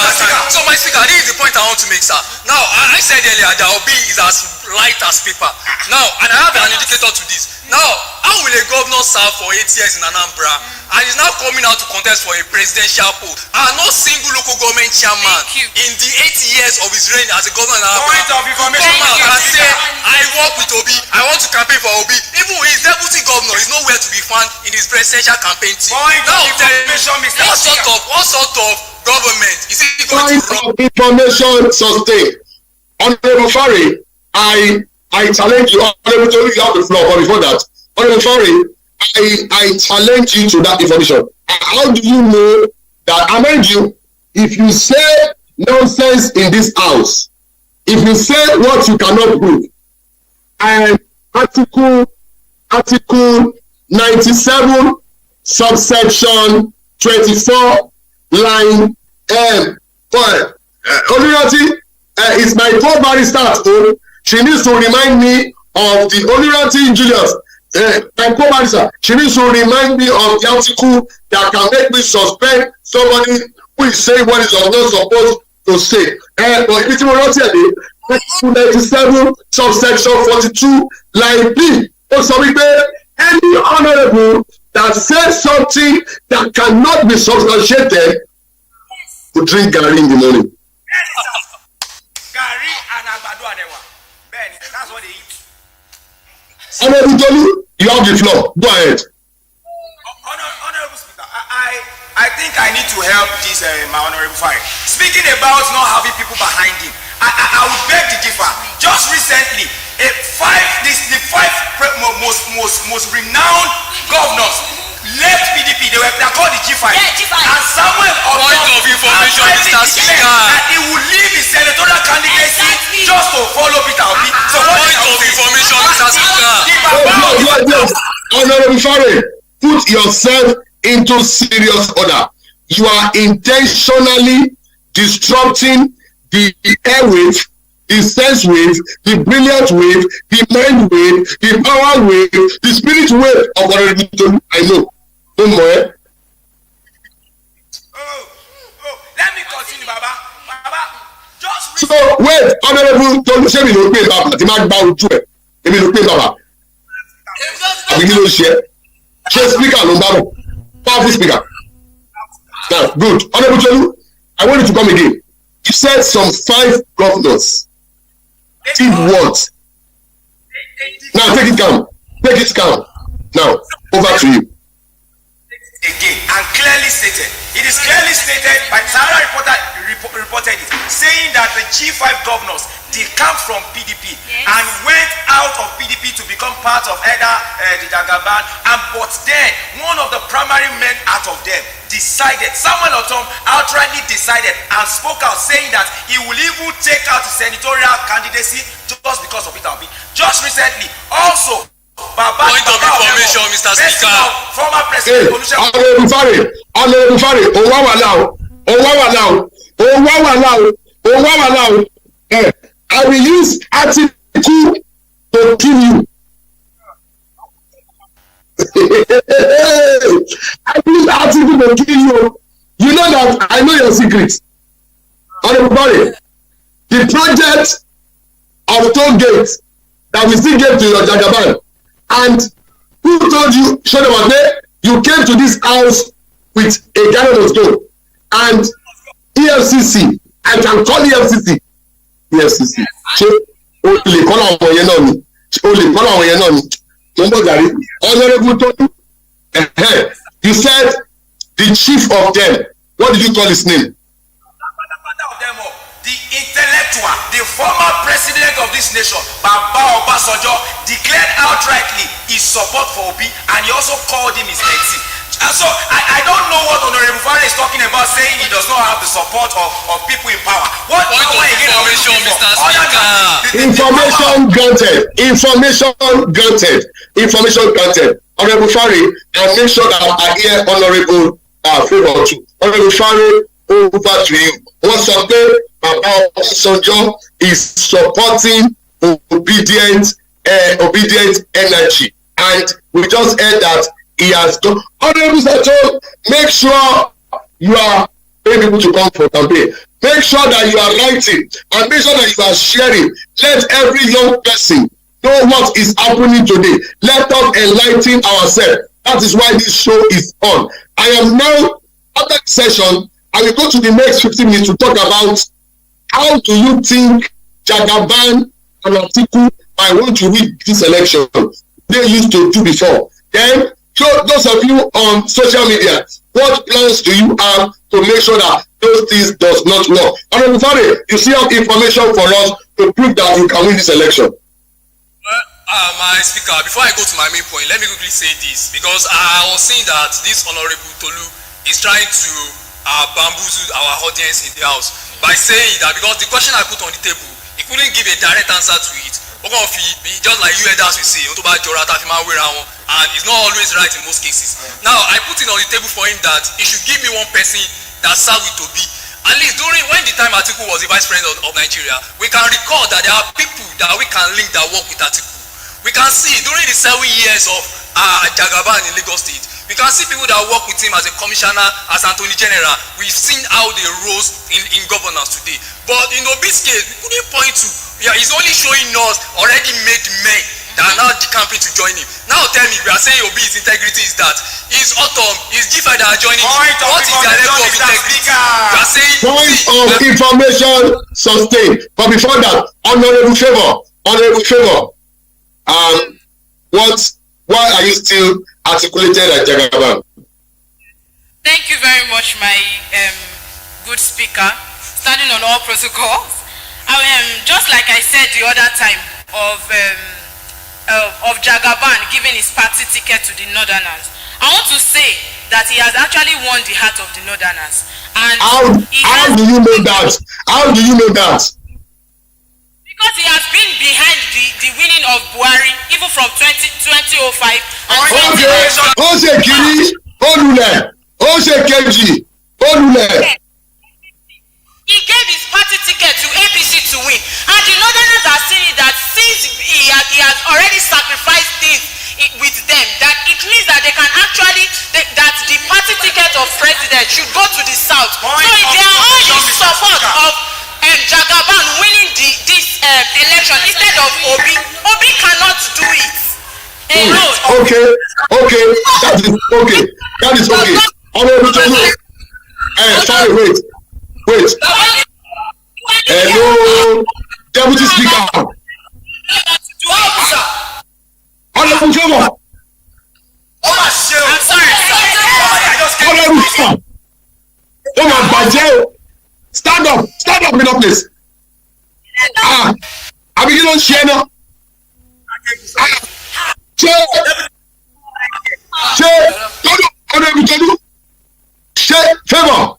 So my speaker, this is the point I want to make, sir. Now, I said earlier that Obi is as light as paper. Now, and I have an indicator to this. Now, how will a governor serve for 8 years in Anambra and is now coming out to contest for a presidential post? And no single local government chairman in the 8 years of his reign as a governor in Anambra Point of information. come out and say, I work with Obi, I want to campaign for Obi. Even his deputy governor is nowhere to be found in his presidential campaign team. Point Now, of information, Mr. what sort of government is it going Point to run? of information sustained. Honorable Fari, I challenge you. Honorable Tolu, you have the floor. But before that, Honorable Fari, I challenge you to that information. How do you know that? I mind you, if you say nonsense in this house, if you say what you cannot prove, and Article 97, subsection 24, line Olurati is my co-barrister. She needs to remind me of the Olurati Julius. My co-barrister, she needs to remind me of the article that can make me suspend somebody who is saying what is not supposed to say. But if you want to say Article 97, subsection 42, line B. Also, any honorable that says something that cannot be substantiated to drink Gary in the morning. Gary and Agbado Adewa. Ben, that's what they eat. Honorable Tolu, you have the floor. Go ahead. Honorable Speaker, I think I need to help this my honorable Fari. Speaking about not having people behind him, I would beg to differ. Just recently, the five most renowned governors left PDP. They're called the G5. Yeah, G5. And Samuel Point of information, Mr. Speaker. that he will leave his senatorial candidacy just to follow Peter Obi. So what Point of information, Mr. Speaker. Yes. Honorable Fari, put yourself into serious order. You are intentionally disrupting the airwave, the sense wave, the brilliant wave, the mind wave, the power wave, the spirit wave of Honorable Tolu. I know. No more. Let me continue, Baba. Just So wait, Honorable Tolu, ṣé mi ló pè bàbá tí máa gba ojú ẹ̀? Èmi ló pè bàbá. Àbí kí ló ṣe? Ṣé speaker ló ń bá bọ̀? Powerful speaker. Now, good. Honorable Tolu, I want you to come again. You said some 5 governors did what? Now take it calm. Take it calm. Now, over to you. again and clearly stated. It is clearly stated by Sahara reported it, saying that the G5 governors decamped from PDP and went out of PDP to become part of either the Jagaban, but then one of the primary men out of them decided, Samuel Otom outrightly decided and spoke out saying that he will even take out his senatorial candidacy just because of Peter Obi. Just recently, also, Point of information, Mr. Speaker. Former President Honorable Fari, I will use article to kill you. I will use article to kill you. You know that I know your secrets. Honorable Fari, the project of toll gate that we still gave to your Jagaban, and who told you, Shonewate, you came to this house with a gallon of stone, and EFCC, I can call EFCC, ṣé o lè kọ́ àwọn yẹn náà ni, o lè kọ́ àwọn yẹn náà ni, mo ń bọ̀ gàrí, honourable Tolu, you said the chief of them, what did you call his name? The intellectual, the former president of this nation, Baba Obasanjo, declared outrightly his support for Obi, and he also called him his mentee. And so I don't know what Honorable Fare is talking about, saying he does not have the support of people in power. What point of information, Mr. Speaker? Information granted. Honorable Fare, and make sure that I hear Honorable Favour too. Honorable Fare, over to you. What's up there? Baba Obasanjo is supporting obedient energy, and we just heard that he has done. Honorable Sato, make sure you are able to come for campaign. Make sure that you are writing, and make sure that you are sharing. Let every young person know what is happening today. Let us enlighten ourselves. That is why this show is on. I am now, after the session, I will go to the next 15 minutes to talk about how do you think Jagaban and Atiku might want to win this election they used to do before. Then, so those of you on social media, what plans do you have to make sure that those things does not work? Honorable Fare, you still have information for us to prove that you can win this election. My speaker, before I go to my main point, let me quickly say this, because I was saying that this Honorable Tolu is trying to bamboozle our audience in the house by saying that, because the question I put on the table, he couldn't give a direct answer to it. Just like you elders will say, and it's not always right in most cases. Now, I put it on the table for him that he should give me one person that served with Obi. At least when the time Atiku was the vice president of Nigeria, we can recall that there are people that we can link that work with Atiku. We can see during the 7 years of Jagaban in Lagos State, we can see people that work with him as a commissioner, as Attorney General. We've seen how they rose in governance today. But in Obi's case, we couldn't point to, he's only showing us already made men that are now decamping to join him. Now tell me, we are saying Obi's integrity is that his Autumn, his G5 that are joining him. What is their level of integrity? We are saying point of information sustained. But before that, Honorable Favour, why are you still articulated at Jagaban? Thank you very much, my good speaker. Standing on all protocols. Just like I said the other time of Jagaban giving his party ticket to the Northerners, I want to say that he has actually won the heart of the Northerners. And how do you know that? How do you know that? Because he has been behind the winning of Buhari even from 2005 and 2008. Ó ṣe kìíní, ó lulẹ̀, ó ṣe kejì, ó lulẹ̀. He gave his party ticket to APC to win, and the Northerners are saying that since he has already sacrificed things with them, that it means that they can actually that the party ticket of president should go to the south. So they are all in support of Jagaban winning this election instead of Obi. Obi cannot do it alone. Okay, that is okay. Sorry, wait. Hello, Deputy Speaker. Honorable Favour. I'm sorry. Honorable Favour. Oh my God, stand up in that place. I begin on share now. Favour.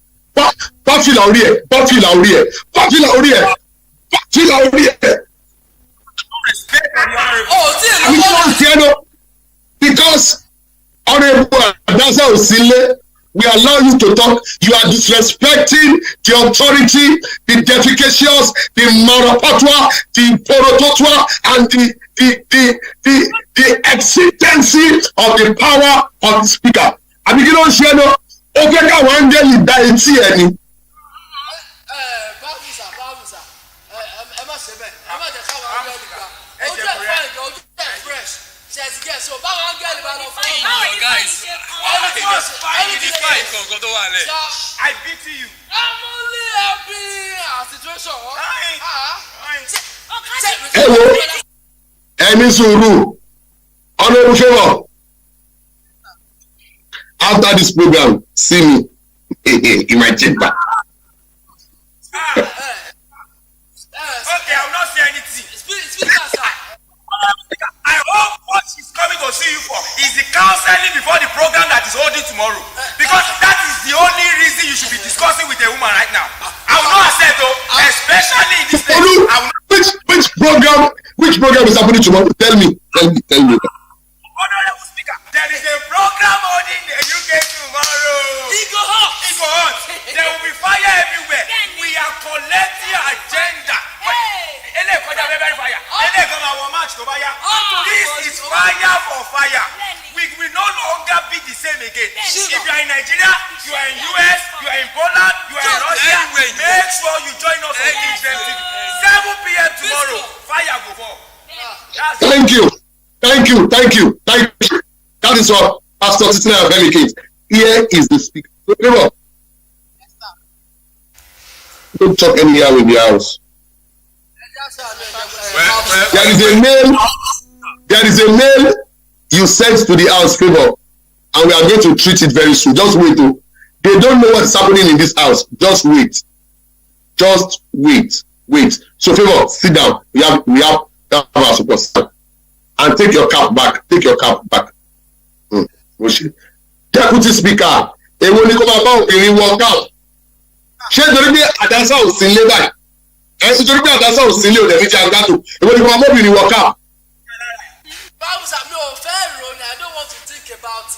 Fila orí ẹ̀. Because Honorable Adasa Osile, we allow you to talk. You are disrespecting the authority, the defecacious, the marapatwa, the porototwa, and the exigency of the power of the speaker. I begin on share now. Okay, one day you die in TN. má ṣe bẹ́ẹ̀ ẹ má jẹ́ káwọn áńgẹ́lì gbà ojú ẹ̀ fáìn gan ojú ẹ̀ fresh ṣe ti gẹ̀ so báwọn áńgẹ́lì bá lọ fún Oh, guys. Anything fine kankan tó wà lẹ̀. I pity you. I'm only happy situation. ẹ wo ẹni sùúrù honourable favour after this program see me in my chamber. Okay, I will not say anything. Speak as I hope what she's coming to see you for is the counseling before the program that is holding tomorrow. Because that is the only reason you should be discussing with a woman right now. I will not accept though, especially in this place. I will not. Which program is happening tomorrow? Tell me. Honorable Speaker, there is a program holding the UK tomorrow. It go hot. There will be fire everywhere. We are collecting agenda. This is fire for fire. We will no longer be the same again. If you are in Nigeria, you are in US, you are in Poland, you are in Russia, make sure you join us on King's TV. 7 p.m. tomorrow. Fire go fall. Thank you. That is what Pastor Titina advocates. Here is the speaker. Don't talk anyhow in the house. There is a mail you sent to the house, favor, and we are going to treat it very soon. Just wait. They don't know what's happening in this house. Just wait. So favor, sit down. We have our support. And take your cap back. Deputy Speaker, èwo ni kó máa bá obìnrin work out. Ṣé torí pé àdásá ò sí ilé báyìí? Ẹ̀sìn torí pé àdásá ò sí ilé òdẹ̀ ní jàǹgàtò. Èwo ni kó máa bá obìnrin work out? Báwo mi ò fẹ́ ìròyìn, I don't want to think about it.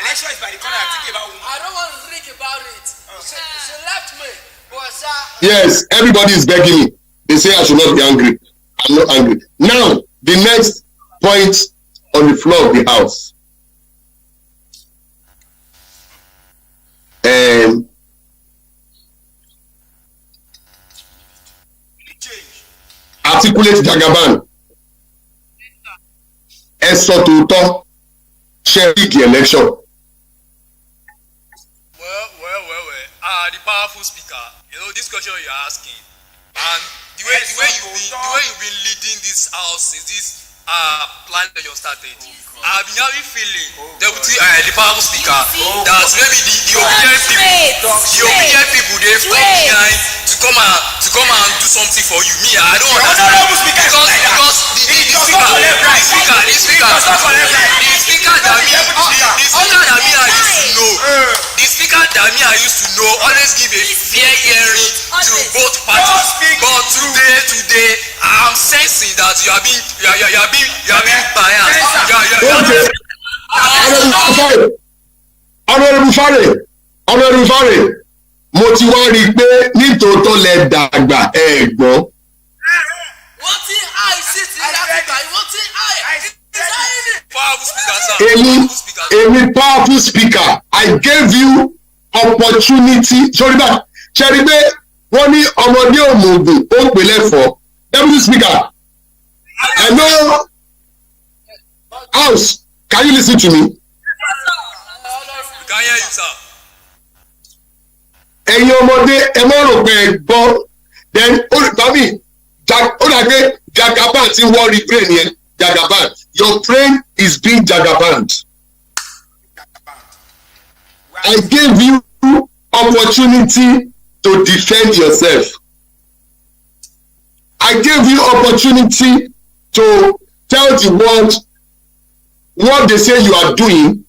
Election is by the corner. I think about woman. I don't want to think about it. She left me. Yes, everybody is begging me. They say I should not be angry. I'm not angry. Now, the next point on the floor of the house. Articulated Jagaban. Ẹ sọ tòótọ́ ṣe rig election. Well. The powerful speaker. This question you're asking, and the way you've been leading this house since this plan that you started, I've been having feeling the powerful speaker that maybe the obedient people they've come behind to come and do something for you. Me, I don't understand because the speaker that I used to know always give a fair hearing to both parties. But today I'm sensing that you are being biased. Honorable Fare, mo ti wá rí i pé nítòótọ́ lẹ dàgbà ẹ̀gbọ́n. Wọ́n ti àìsí ti lágbà, wọ́n ti àìsí. Èmi powerful speaker, I gave you opportunity. Sorry back. Ṣẹ́rí pé wọ́n ní ọmọdé òmùgùn ó ń pè lẹ́fọ̀ọ́. Deputy Speaker, I know house. Can you listen to me? Can hear you, sir. Ẹ̀yin ọmọdé ẹ má rò pé ẹ gbọ́. Then ó dàgbé Jagaban ti worry brain yẹn. Jagaban, your brain is being Jagabanned. I gave you opportunity to defend yourself. I gave you opportunity to tell the world what they say you are doing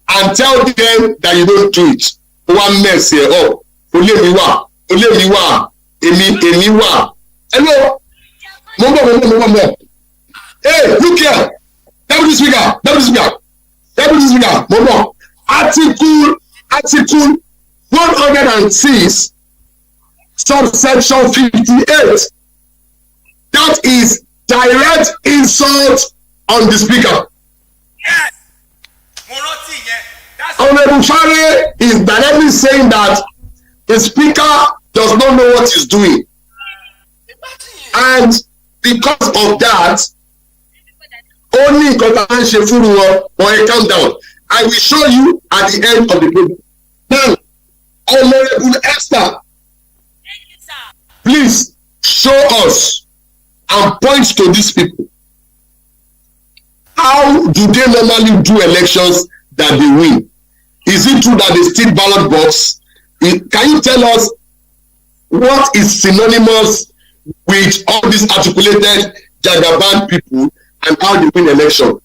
and tell them that you don't do it. One mess here up. Èmi wà. Hello. Mo. Hey, look here. Deputy Speaker. Mo. Article 106, subsection 58. That is direct insult on the speaker. Yes. Honorable Fare is directly saying that the speaker does not know what he's doing. And because of that, only because calm down. I will show you at the end of the program. Now, Honorable Esther, please show us and point to these people. How do they normally do elections that they win? Is it true that they steal ballot box? Can you tell us what is synonymous with all these articulated Jagaban people and how they win election?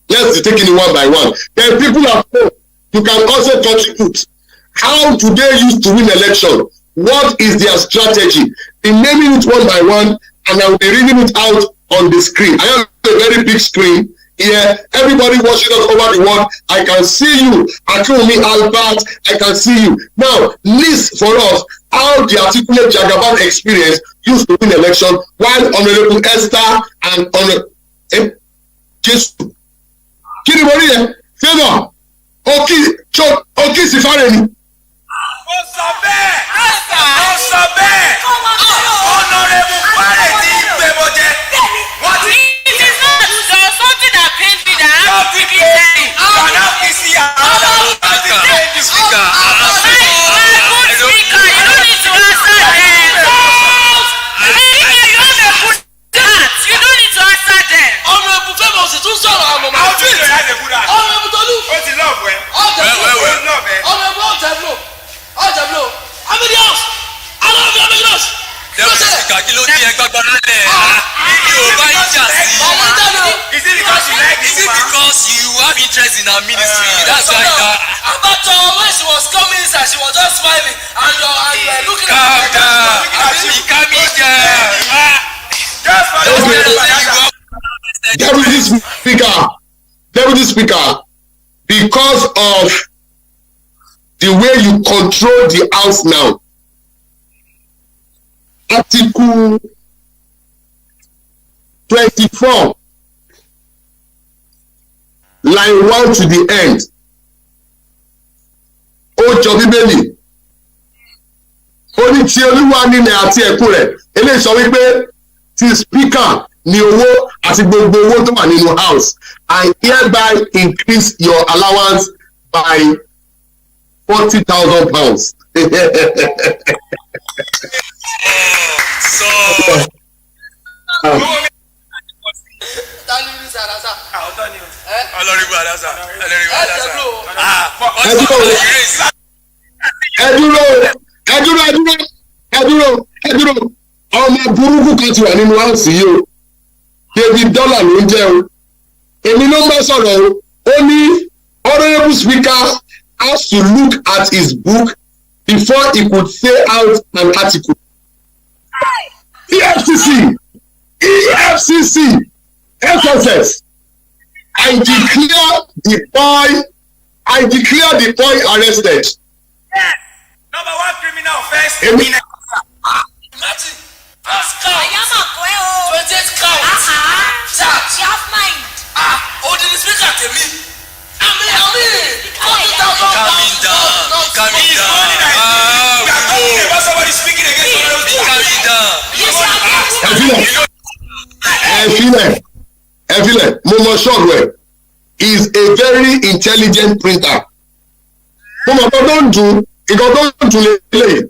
Let's take it one by one. Then people at home, you can also contribute. How do they use to win election? What is their strategy? Be naming it one by one, and I will be reading it out on the screen. I have a very big screen here. Everybody watching us over the world, I can see you. Akumi Albert, I can see you. Now, list for us how the Articulated Jagaban Experience used to win election while Honorable Esther and Honorable Jesus. Kini mo rí ẹ favour Oki Sifareni. Ó sọ bẹ́ẹ̀. Honorable Fare ti gbé mo jẹ. What is It is not there's something that pains me that I have to keep saying. Cannot be see another Speaker. My good speaker, you don't need to answer them. Speaker, you have a good heart. You don't need to answer them. Honorable Favour sì tún sọ̀rọ̀ àwọn ọmọ How do you know the good heart? Honorable Tolu. Ó ti love ẹ. Honorable Ọ̀tẹ̀bùlò. I'm in the house. I love you, I'm in the house. Speaker, kí ló ní ẹgbẹ́ gbọ́dọ̀ lẹ̀? Yorùbá ń jà sí. Is it because you like Is the it woman? because you have interest in our ministry? That's why Abato, when she was coming inside, she was just smiling and you were looking at calm her. down. Calm me down. Just for the Deputy Speaker, because of the way you control the house now, Article 24, line 1 to the end. Ó jọ Bíbélì. Ó ní tí Olúwa nílẹ̀ àti ẹ̀kún rẹ̀. Eléyìí sọ wípé tí speaker ní owó àti gbogbo owó tó wà nínú house. I hereby increase your allowance by £40,000. Ẹ dúró. Ọmọ burúkú kan ti wà nínú house yìí o. David Dollar ló ń jẹ́ o. Èmi ló ń bá sọ̀rọ̀ o. Ó ní Honourable Speaker has to look at his book before he could say out an article. EFCC, SSS, I declare the boy arrested. Yes. Number one criminal offense. Èmi Imagine, first count, Ayama kwe o. 28 counts, charge. She have mind. Holding the speaker to me. I mean, Calm me down. Somebody speaking against ẹ filẹ̀ mo ṣọ́ọ̀bù ẹ̀ is a very intelligent printer. Mo mọ̀ pé tó ń dùn lélẹ̀.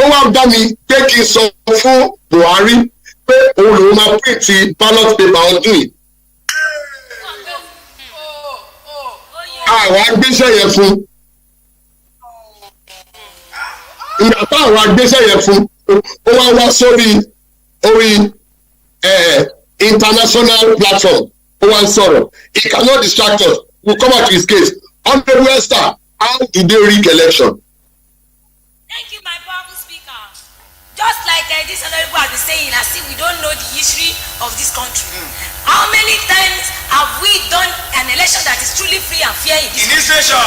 Ó wá bá mi pé kí n sọ fún Buhari pé òun lòun máa print ballot paper ọdún yìí. Àwọn agbésẹ̀ yẹn fún. Ìgbà táwọn agbésẹ̀ yẹn fún, ó wá wá sórí international platform. Ó wá ń sọ̀rọ̀. He cannot distract us. We'll come back to his case. Honourable Esther, how did they rig election? Thank you, my powerful speaker. Just like this honorable has been saying, as if we don't know the history of this country. How many times have we done an election that is truly free and fair in this country? nation.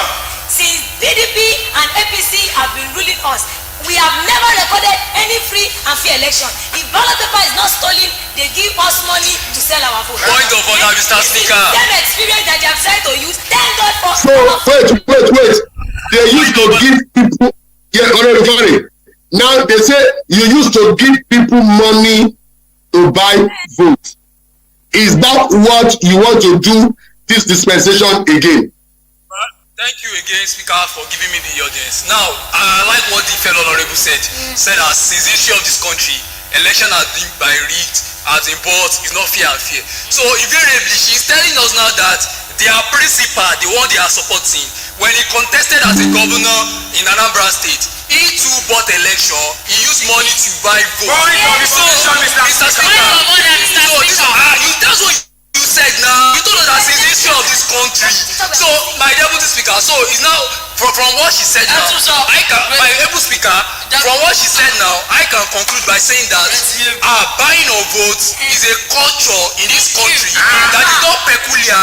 Since PDP and APC have been ruling us, we have never recorded any free and fair election. If ballot paper is not stolen, they give us money to sell our vote. Point of order, Mr. Speaker. This is the same experience that they have tried to use. Thank God for. So wait. They used to give people. Yeah, Honorable Fare. Now they say you used to give people money to buy vote. Is that what you want to do this dispensation again? Thank you again, Speaker, for giving me the audience. Now, I like what the fellow honorable said. Said that since the history of this country, election has been by rigged, has been bought, is not fair and fair. So invariably, she's telling us now that their principal, the one they are supporting, when he contested as a governor in Anambra State, he too bought election, he used money to buy votes. So, Mr. Speaker, that's what you said now. You told us that since the history of this country. So, my deputy speaker, so it's now from what she said now, my deputy speaker, from what she said now, I can conclude by saying that buying of votes is a culture in this country that is not peculiar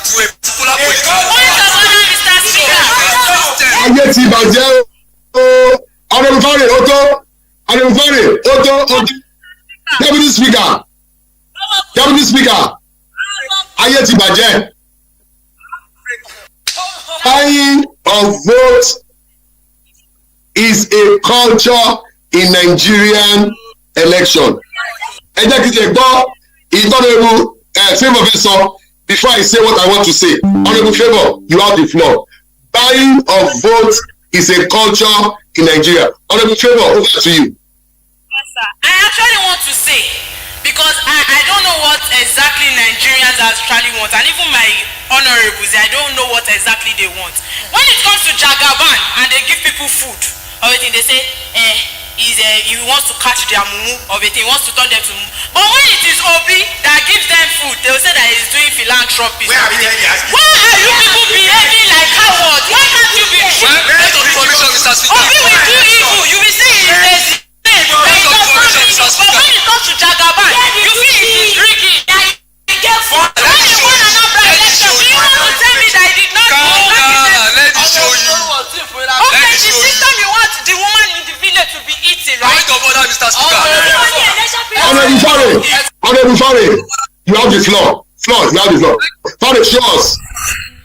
to a particular political party. Ayé ti bàjẹ́ o, Adébúfárè Oto, deputy speaker, ayé ti bàjẹ́. Buying of votes is a culture in Nigerian election. Ẹ jẹ́ kí n ṣe gbọ́ ìtọ́nẹ́rù favour fẹ́ sọ before I say what I want to say. Honourable Favour, you have the floor. Buying of votes is a culture in Nigeria. Honourable Favour, over to you. Yes, sir. I actually want to say, because I don't know what exactly Nigerians actually want, and even my honorables, I don't know what exactly they want. When it comes to Jagaban and they give people food, everything they say, he wants to catch their mumu, everything, he wants to turn them to mumu. But when it is Obi that gives them food, they will say that he's doing philanthropy. Where are you asking? Why are you people behaving like cowards? Why can't you be true? Based on information, Mr. Speaker. Obi will do evil. You will say he's lazy. But when it comes to Jagaban, you feel he's drinking. When you won another election, do you want to tell me that I did not Calm down, let me show you. Okay, the system you want the woman in the village to be eating, right? Point of order, Mr. Speaker. Honourable Fare, you have the floor. You have the floor. Fare, show us.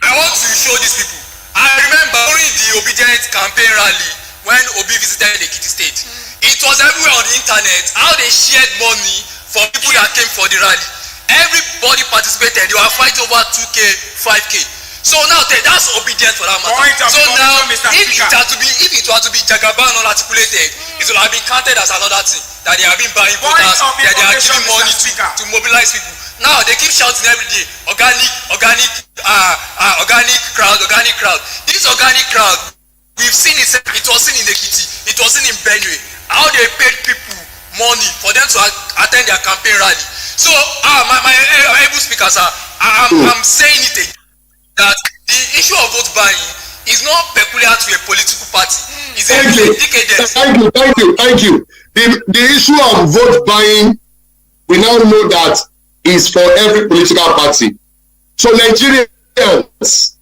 I want to show these people. I remember during the obedient campaign rally when Obi visited Ekiti State. It was everywhere on the internet how they shared money for people that came for the rally. Everybody participated. They were fighting over 2K, 5K. So now that's obedience for that matter. So now, if it were to be Jagaban unarticulated, it would have been counted as another thing that they have been buying voters, that they are giving money to mobilize people. Now they keep shouting every day, organic crowd. This organic crowd, we've seen it. It was seen in Ekiti, it was seen in Benue. How they paid people money for them to attend their campaign rally. So my able speakers I'm saying it again, that the issue of vote buying is not peculiar to a political party. It's a decadence. Thank you. The issue of vote buying, we now know that is for every political party. So Nigerians,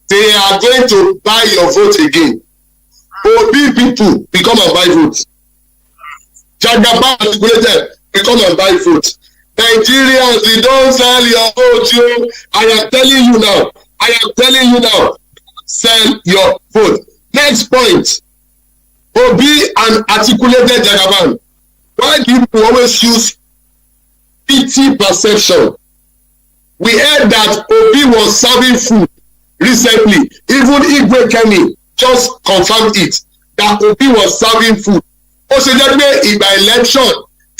they are going to buy your vote again. Obi people, we come and buy votes. Jagaban articulated, we come and buy votes. Nigerians, we don't sell your vote. I am telling you now. Sell your vote. Next point. Obi and articulated Jagaban. Why do you always use pity perception? We heard that Obi was serving food recently. Even Igwe Kenny just confirmed it, that Obi was serving food. Also, that way in the election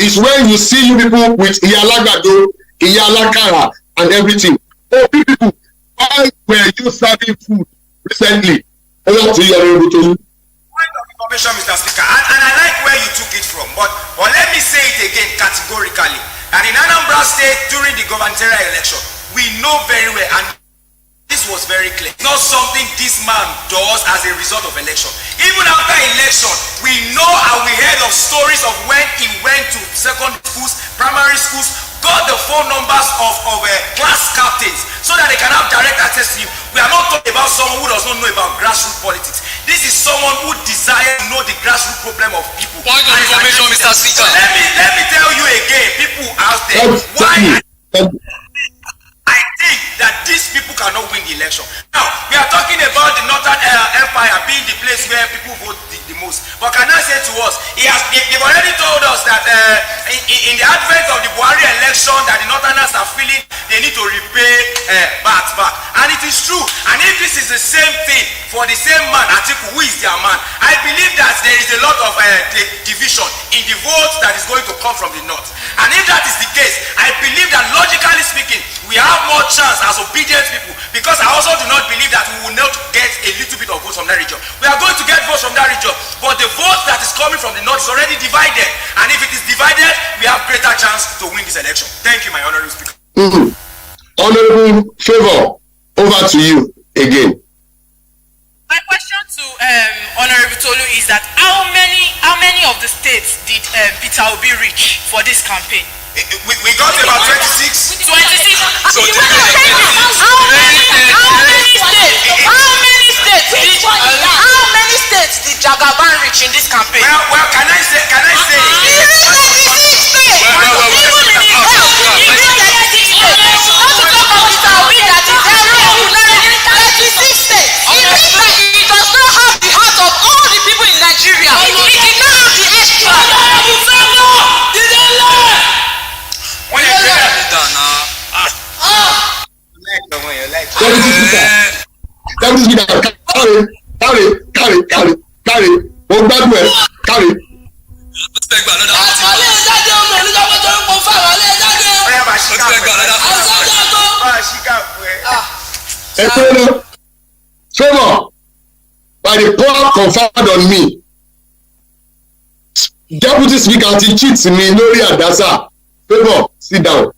is when you see you people with Iyalagado, Iyalakara, and everything. Obi people, why were you serving food recently? Over to you, Honorable. Point of information, Mr. Speaker, and I like where you took it from, but let me say it again categorically. And in Anambra State during the gubernatorial election, we know very well, and this was very clear. It's not something this man does as a result of election. Even after election, we know and we heard of stories of when he went to secondary schools, primary schools, got the phone numbers of class captains so that they can have direct access to you. We are not talking about someone who does not know about grassroots politics. This is someone who desires to know the grassroots problem of people. Point of information, Mr. Speaker. Let me tell you again, people out there, why I think that these people cannot win the election. Now, we are talking about the Northern Empire being the place where people vote the the most. But can I say to us, they've already told us that in the advent of the Buhari election that the Northerners are feeling they need to repay back. And it is true. And if this is the same thing for the same man, Atiku, who is their man, I believe that there is a lot of division in the vote that is going to come from the North. And if that is the case, I believe that logically speaking, we have more chance as obedient people, because I also do not believe that we will not get a little bit of votes from that region. We are going to get votes from that region, but the vote that is coming from the North is already divided. And if it is divided, we have greater chance to win this election. Thank you, my honorable speaker. Honorable Favor, over to you again. My question to Honorable Tolu is that how many of the states did Peter Obi reach for this campaign? We got about 26. 26. So How many states did Jagaban reach in this campaign? Well, can I say? Carry. Wọ́n gbádùn ẹ̀ carry. Favor, by the power conferred on me, Deputy Speaker ti cheat me lórí àdásà. Favor, sit down.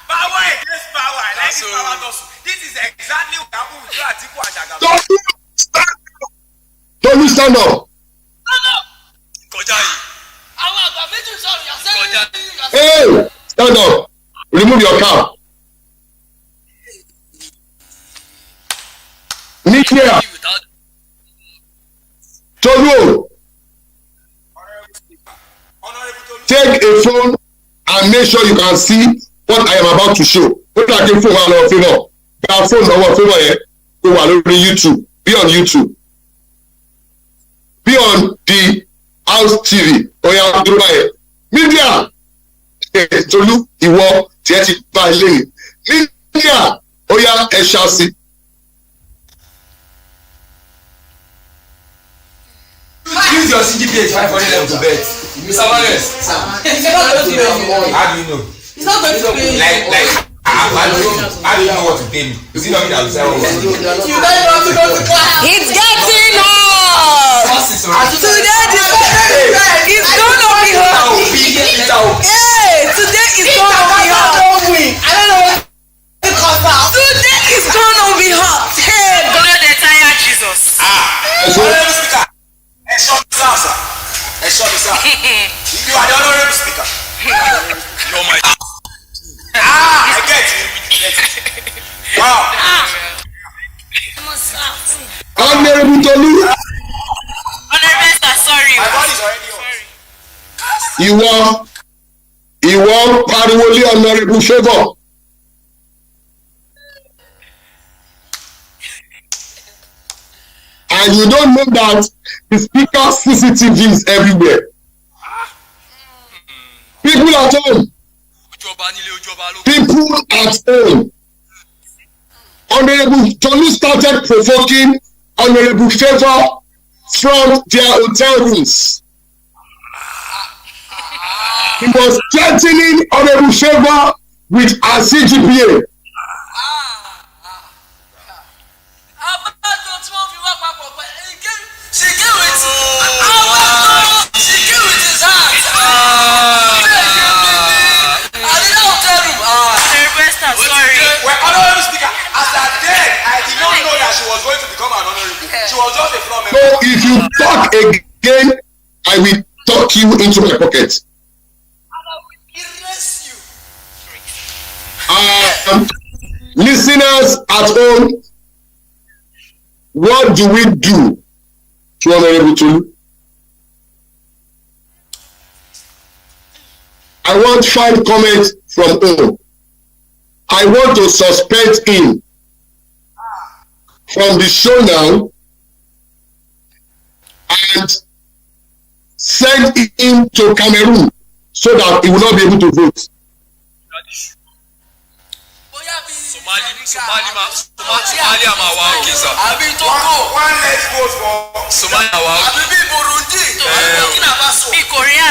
Power against power. Like this power does. This is exactly what happened with Atiku and Jagaban. Don't stand up. Kọjá yìí. Àwọn àgbà méjì sọ̀rọ̀ yà sẹ́yìn. Hey, stand up. Remove your cap. Meet here. Tolu, take a phone and make sure you can see what I am about to show. Ó dà kí fóònù wa lọ Favor. Gba fóònù lọ́wọ́ Favor yẹn kó wà lórí YouTube. Be on YouTube. Be on the House TV. Oya dúró báyẹn. Media. Tolu, ìwọ tí ẹ ti bá ilé yìí. Media. Oya ẹ ṣáàṣì. Use your CGPA 500 to bet. Mr. Wallace. It's not going to pay. How do you know? It's not going to pay. How do you know what to pay me? Is it not me that will say what to do? You don't want to go to class. It's getting hot. Today the weather is gonna be hot. Hey, today is gonna be hot. I don't know what it costs out. Today is gonna be hot. Hey, God the entire Jesus. Honorable speaker. You are the honorable speaker. You're my. I get you. Wow. Honorable Tolu. Honorable sir, sorry. My body is already on. Ìwọ pariwo lé Honorable Favor. And you don't know that the speaker CCTV is everywhere. People at home. People at home. Honorable Tolu started provoking Honorable Favor from their hotel rooms. He was threatening Honorable Favor with a CGPA. Well, honorable speaker, as at then, I did not know that she was going to become an honorable. She was just a floor member. So if you talk again, I will talk you into my pocket. Listeners at home, what do we do to Honorable Tolu? I want 5 comments from home. I want to suspend him from the show now and send him to Cameroon so that he will not be able to vote. Somalia ma wa okay sir. One let's go for Somalia wa okay. Burundi. Korea.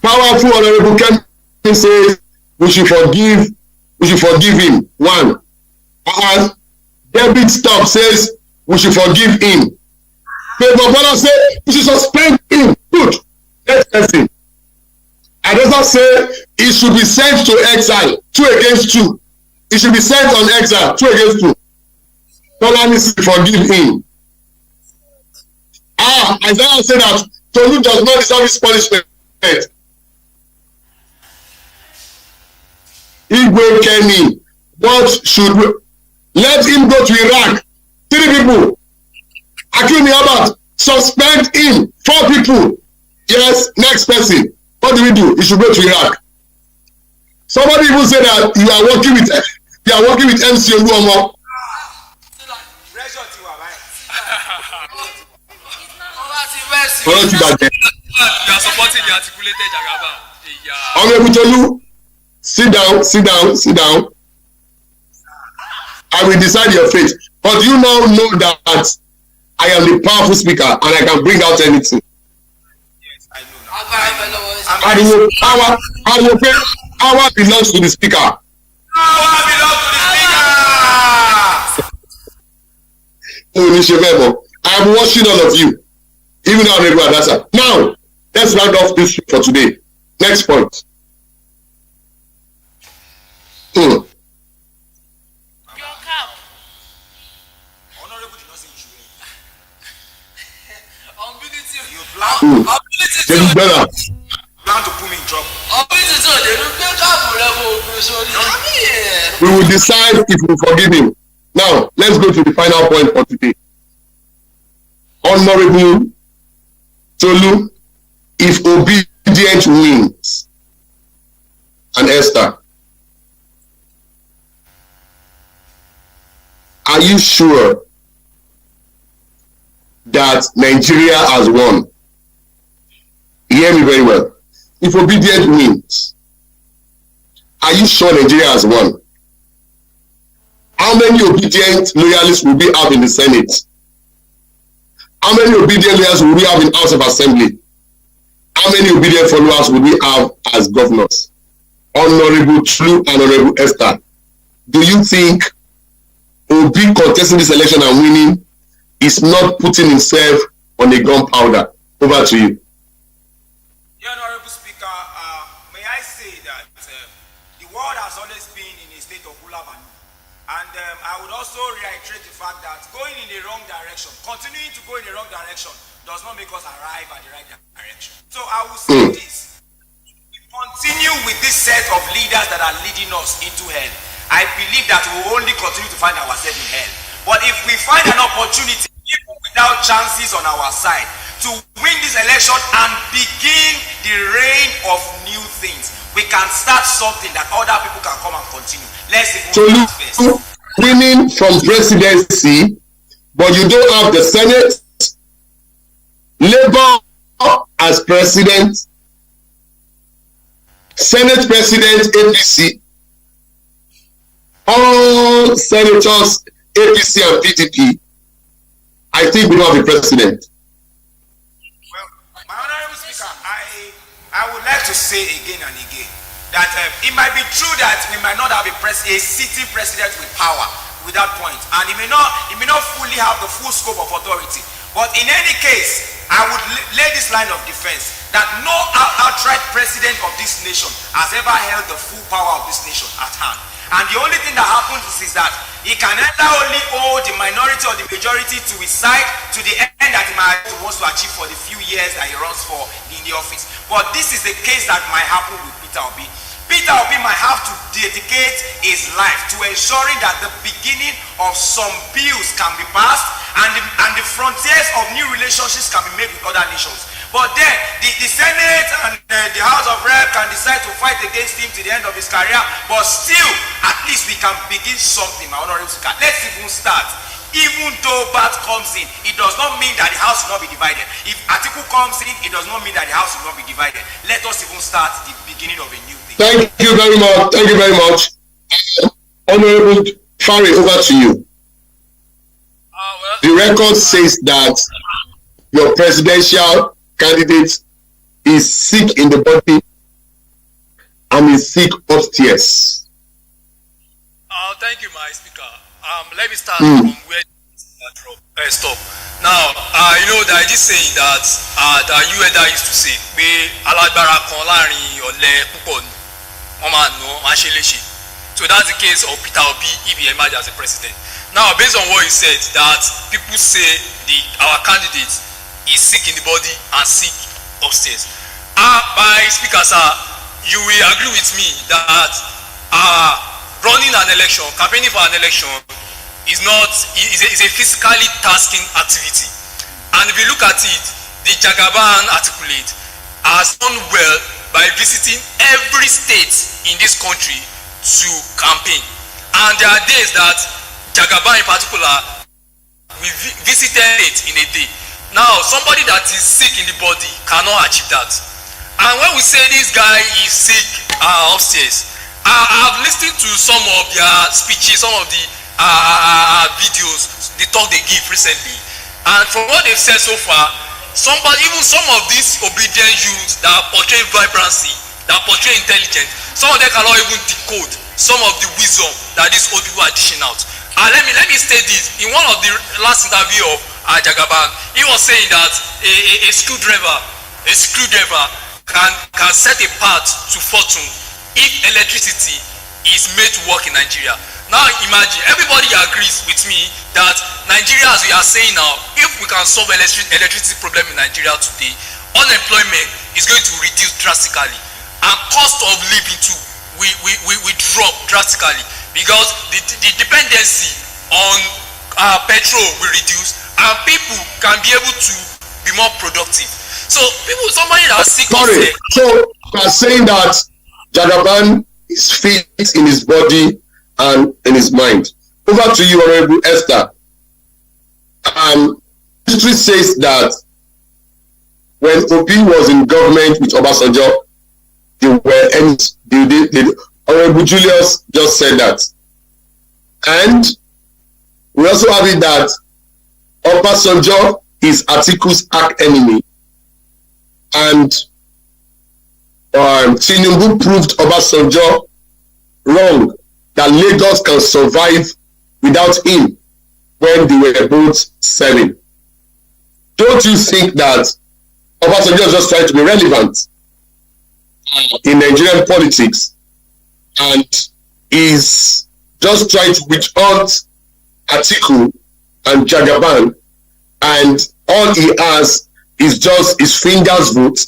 Powerful Honorable Kemi says we should forgive him. One. David Stop says we should forgive him. Favor Bola says we should suspend him. Good. Next person. Adosa say he should be sent to exile. 2 against 2. He should be sent on exile. 2 against 2. Tolani says forgive him. Isaiah said that Tolu does not deserve his punishment. Igwe Kenny, what should we? Let him go to Iraq. 3 people. Akimi Abad, suspend him. 4 people. Yes, next person. What do? He should go to Iraq. Somebody even said that you are working with MC Oluomo. You are supporting the articulated Jagaban. Honorable Tolu, sit down. I will decide your fate. But you now know that I am the powerful speaker and I can bring out anything. Power belongs to the speaker. I am watching all of you. Even though I'm a dancer. Now, let's round off this for today. Next point. Your cap. Honorable did not say you should plan to put me in trouble. We will decide if we forgive him. Now, let's go to the final point for today. Honorable Tolu, if obedient wins, and Esther, are you sure that Nigeria has won? Hear me very well. If obedient wins, are you sure Nigeria has won? How many obedient loyalists will we have in the Senate? How many obedient loyalists will we have in House of Assembly? How many obedient followers will we have as governors? Honorable Tolu and Honorable Esther, do you think Obi contesting this election and winning is not putting himself on a gunpowder? Over to you. Honorable Speaker, may I say that the world has always been in a state of hula banu. And I would also reiterate the fact that going in the wrong direction, continuing to go in the wrong direction, does not make us arrive at the right direction. So I will say this. We continue with this set of leaders that are leading us into hell. I believe that we will only continue to find ourselves in hell. But if we find an opportunity, even without chances on our side, to win this election and begin the reign of new things, we can start something that other people can come and continue. Let's even Tolu, winning from presidency, but you don't have the Senate, Labour as president, Senate president APC, all senators APC and PDP. I think we don't have a president. Well, my Honorable Speaker, I would like to say again and again that it might be true that we might not have a sitting president with power with that point, and it may not fully have the full scope of authority. But in any case, I would lay this line of defense that no outright president of this nation has ever held the full power of this nation at hand. And the only thing that happens is that he can either only hold the minority or the majority to his side to the end that he wants to achieve for the few years that he runs for in the office. But this is the case that might happen with Peter Obi. Peter Obi might have to dedicate his life to ensuring that the beginning of some bills can be passed and the frontiers of new relationships can be made with other nations. But then the Senate and the House of Rep can decide to fight against him to the end of his career, but still, at least we can begin something, my Honorable Speaker. Let's even start. Even though Bat comes in, it does not mean that the house will not be divided. If Atiku comes in, it does not mean that the house will not be divided. Let us even start the beginning of a new thing. Thank you very much. Thank you very much. Honorable Fari, over to you. The record says that your presidential candidate is sick in the body and is sick upstairs. Thank you, my speaker. Let me start from where stop. Now, you know, there is this saying that you and I used to say, "Be alagbara kan láàrin ọ̀lẹ púpọ̀ ni, wọ́n máa nà wọ́n á ṣe léṣe." So that's the case of Peter Obi if he emerges as a president. Now, based on what he said, that people say our candidate is sick in the body and sick upstairs. By speaker, sir, you will agree with me that running an election, campaigning for an election, is a physically tasking activity. And if you look at it, the Jagaban Articulate has done well by visiting every state in this country to campaign. And there are days that Jagaban in particular, we visited it in a day. Now, somebody that is sick in the body cannot achieve that. And when we say this guy is sick upstairs, I have listened to some of their speeches, some of the videos, the talk they give recently. And from what they've said so far, even some of these obedient youths that portray vibrancy, that portray intelligence, some of them cannot even decode some of the wisdom that these old people are dishing out. And let me state this. In one of the last interview of Jagaban, he was saying that a screwdriver can set a path to fortune if electricity is made to work in Nigeria. Now imagine, everybody agrees with me that Nigeria, as we are saying now, if we can solve electricity problem in Nigeria today, unemployment is going to reduce drastically, and cost of living too will drop drastically, because the dependency on petrol will reduce, and people can be able to be more productive. So somebody that is sick. Sorry, so you are saying that Jagaban is fit in his body and in his mind. Over to you, Honorable Esther. History says that when Obi was in government with Obasanjo, they were enemies. Honorable Julius just said that. And we also have it that Obasanjo is Atiku's arch enemy. And Tinubu proved Obasanjo wrong, that Lagos can survive without him when they were both serving. Don't you think that Obasanjo is just trying to be relevant in Nigerian politics and is just trying to witch hunt Atiku and Jagaban, and all he has is just his fingers vote,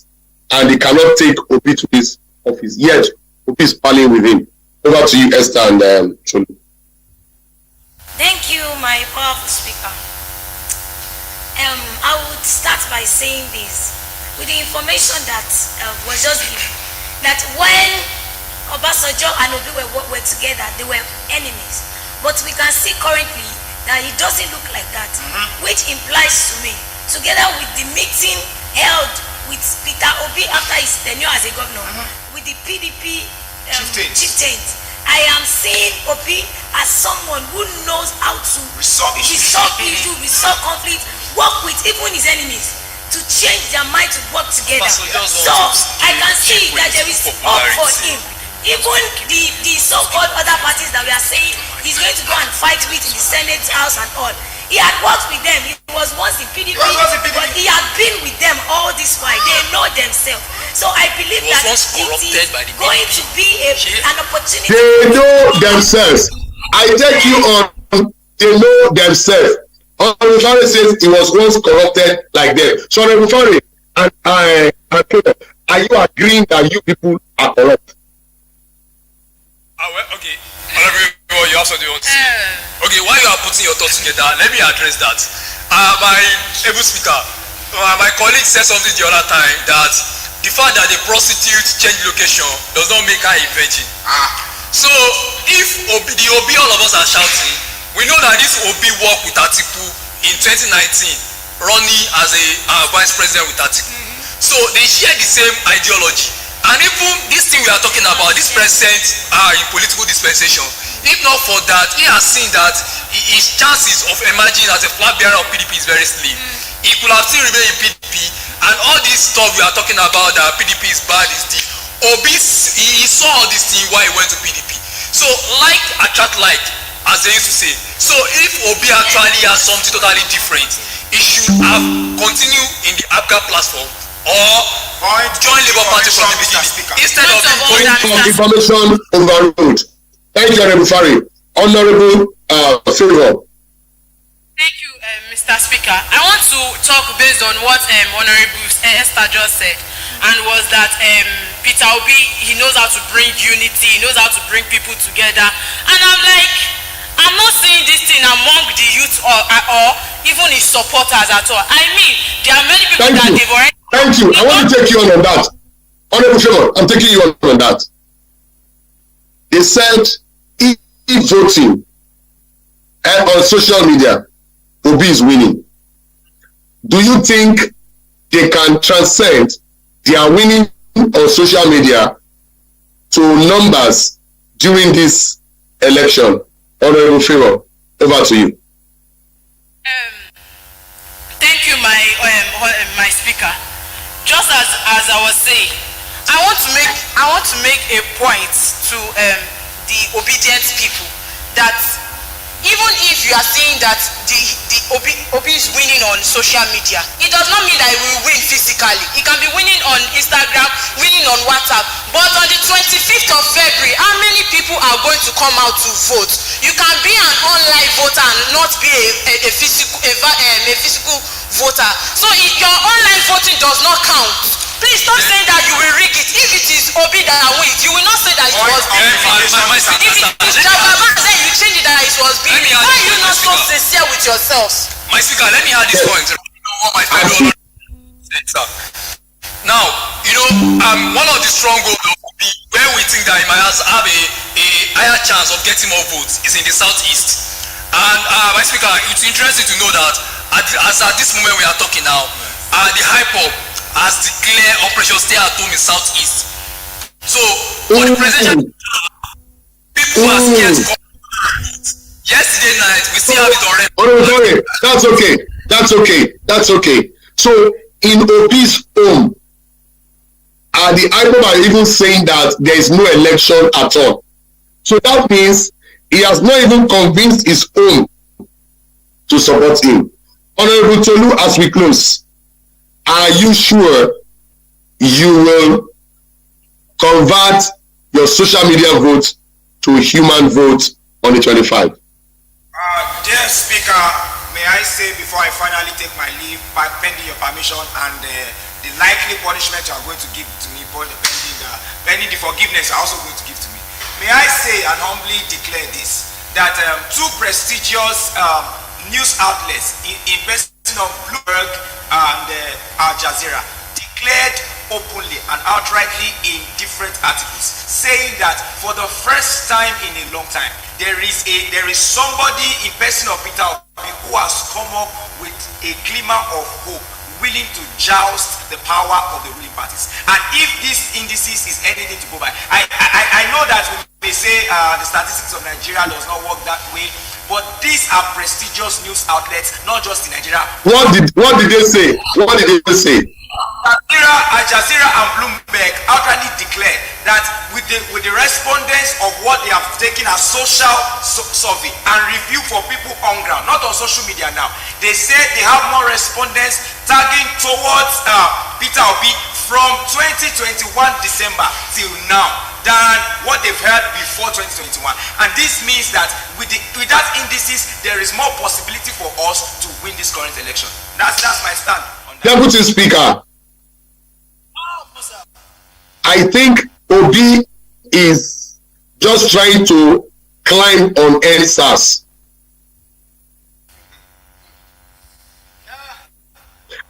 and he cannot take Obi to his office? Yet Obi is palling with him. Over to you, Esther and Cholu. Thank you, my powerful speaker. I would start by saying this with the information that was just given, that when Obasanjo and Obi were together, they were enemies. But we can see currently that it doesn't look like that, which implies to me, together with the meeting held with Peter Obi after his tenure as a governor, with the PDP chieftains, I am seeing Obi as someone who knows how to resolve issues, resolve conflict, work with even his enemies to change their mind to work together. So I can see that there is hope for him. Even the so-called other parties that we are saying he's going to go and fight with in the Senate House and all, he had worked with them. He was once in PDP, but he had been with them all this while. They know themselves. So I believe that it is going to be an opportunity. They know themselves. I take you on. They know themselves. Honorable Fari says he was once corrupted like them. So Honorable Fari, are you agreeing that you people are corrupt? Okay. Honorable, you have something you want to say? Okay, while you are putting your thoughts together, let me address that. My able speaker, my colleague said something the other time that the fact that the prostitute change location does not make her a virgin. So if the Obi all of us are shouting, we know that this Obi worked with Atiku in 2019, running as a vice president with Atiku. So they share the same ideology. And even this thing we are talking about, this president in political dispensation, if not for that, he has seen that his chances of emerging as a flag bearer of PDP is very slim. He could have still remained in PDP, and all this stuff we are talking about that PDP is bad is the Obi, he saw all this thing while he went to PDP. So like attract like, as they used to say. So if Obi actually has something totally different, he should have continued in the APGA platform or join Labour Party from the beginning instead of going to information overruled. Thank you, Honorable Fari. Honorable Favor. Thank you, Mr. Speaker. I want to talk based on what Honorable Esther just said, and was that Peter Obi, he knows how to bring unity, he knows how to bring people together, and I'm like, I'm not seeing this thing among the youth or even his supporters at all. I mean, there are many people that they've already. Thank you. I want to take you on that. Honorable Favor, I'm taking you on that. They said if voting on social media, Obi is winning. Do you think they can transcend their winning on social media to numbers during this election? Honorable Favor, over to you. Thank you, my speaker. Just as I was saying, I want to make a point to the obedient people that even if you are saying that the Obi is winning on social media, it does not mean that he will win physically. He can be winning on Instagram, winning on WhatsApp. But on the 25th of February, how many people are going to come out to vote? You can be an online voter and not be a physical voter. So if your online voting does not count, please stop saying that you will rig it. If it is Obi that wins, you will not say that it was Obi. If it is Jagaban, then you change it that it was B. Why are you not so sincere with yourselves? My speaker, let me add this point. Now, one of the strong goals of Obi, where we think that he might have a higher chance of getting more votes, is in the southeast. And my speaker, it's interesting to know that at this moment we are talking now, the hype-up has declared Operation Stay at Home in Southeast. So, for the presidential, people are scared to come. Yesterday night, we still have it already. Sorry, that's okay. So, in Obi's home, the IPOB are even saying that there is no election at all. So that means he has not even convinced his own to support him. Honorable Tolu, as we close, are you sure you will convert your social media vote to a human vote on the 25th? Dear Speaker, may I say before I finally take my leave, pending your permission and the likely punishment you are going to give to me, pending the forgiveness you are also going to give to me, may I say and humbly declare this, that two prestigious news outlets in person of Bloomberg and Al Jazeera declared openly and outrightly in different articles saying that for the first time in a long time there is somebody in person of Peter Obi who has come up with a glimmer of hope, willing to joust the power of the ruling parties. And if these indices is anything to go by, I know that we may say the statistics of Nigeria does not work that way, but these are prestigious news outlets, not just in Nigeria. What did they say? Al Jazeera and Bloomberg outrightly declared that with the respondents of what they have taken as social survey and review for people on ground, not on social media now, they said they have more respondents tagging towards Peter Obi from 2021 December till now than what they've heard before 2021. And this means that with that indices, there is more possibility for us to win this current election. That's my stand on that. Deputy Speaker, I think Obi is just trying to climb on NSAS.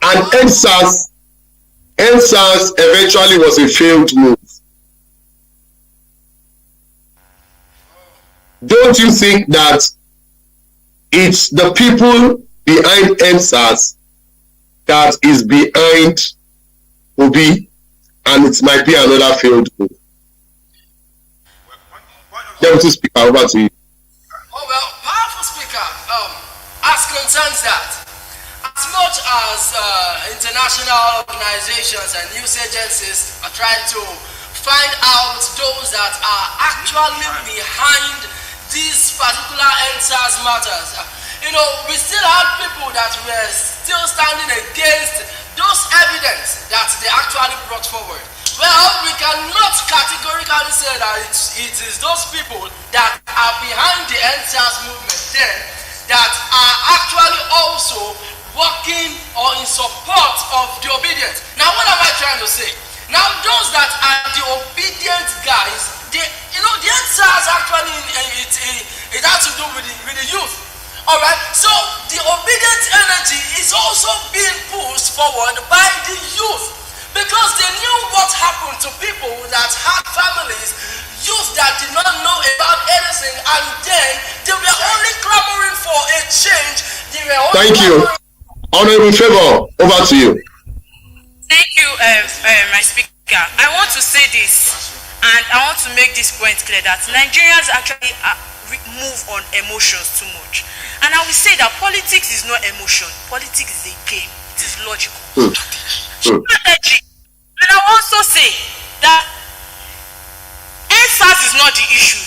And NSAS eventually was a failed move. Don't you think that It's the people behind NSAS that is behind Obi, and it might be another failed move. Deputy Speaker, over to you. Oh well, powerful speaker. As concerns that, as much as international organizations and news agencies are trying to find out those that are actually behind these particular NSAS matters, we still have people that were still standing against those evidence that they actually brought forward. Well, we cannot categorically say that it is those people that are behind the NSAS movement then that are actually also working or in support of the obedience. Now, what am I trying to say? Now, those that are the obedient guys, the NSAS actually, it has to do with the youth. All right, so the obedient energy is also being pushed forward by the youth because they knew what happened to people that had families, youth that did not know about anything, and then they were only clamoring for a change. Thank you. Honorable Favor, over to you. Thank you, my speaker. I want to say this, and I want to make this point clear that Nigerians actually move on emotions too much. And I will say that politics is not emotion. Politics is a game. It is logical. Strategy. And I also say that NSAS is not the issue,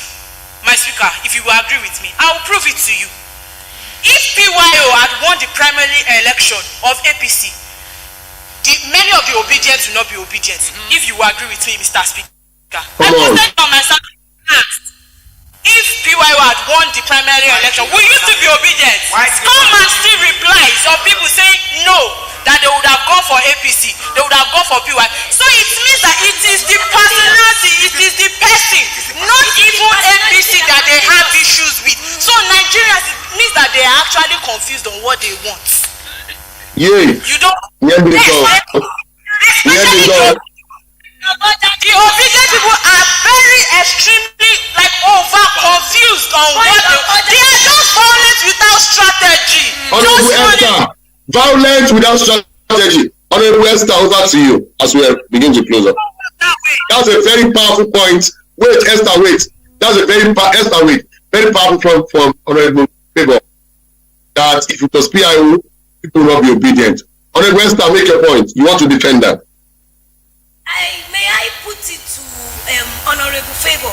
my speaker, if you will agree with me. I will prove it to you. If PYO had won the primary election of APC, many of the obedient will not be obedient. If you will agree with me, Mr. Speaker. I posted on my side asked, if PYO had won the primary election, we used to be obedient. Come and see replies of people saying no, that they would have gone for APC, they would have gone for PYO. So it means that it is the personality, it is the person, not even APC that they have issues with. So Nigerians, it means that they are actually confused on what they want. Yeah. You don't. The obedient people are very extremely over confused on what they are just violent without strategy. Honorable Esther, violent without strategy. Honorable Esther, over to you as we begin to close up. That's a very powerful point. Wait, Esther, wait. That's a very powerful point from Honorable Favor. That if it was PIO, people will not be obedient. Honorable Esther, make your point. You want to defend that. May I put it to Honorable Favor?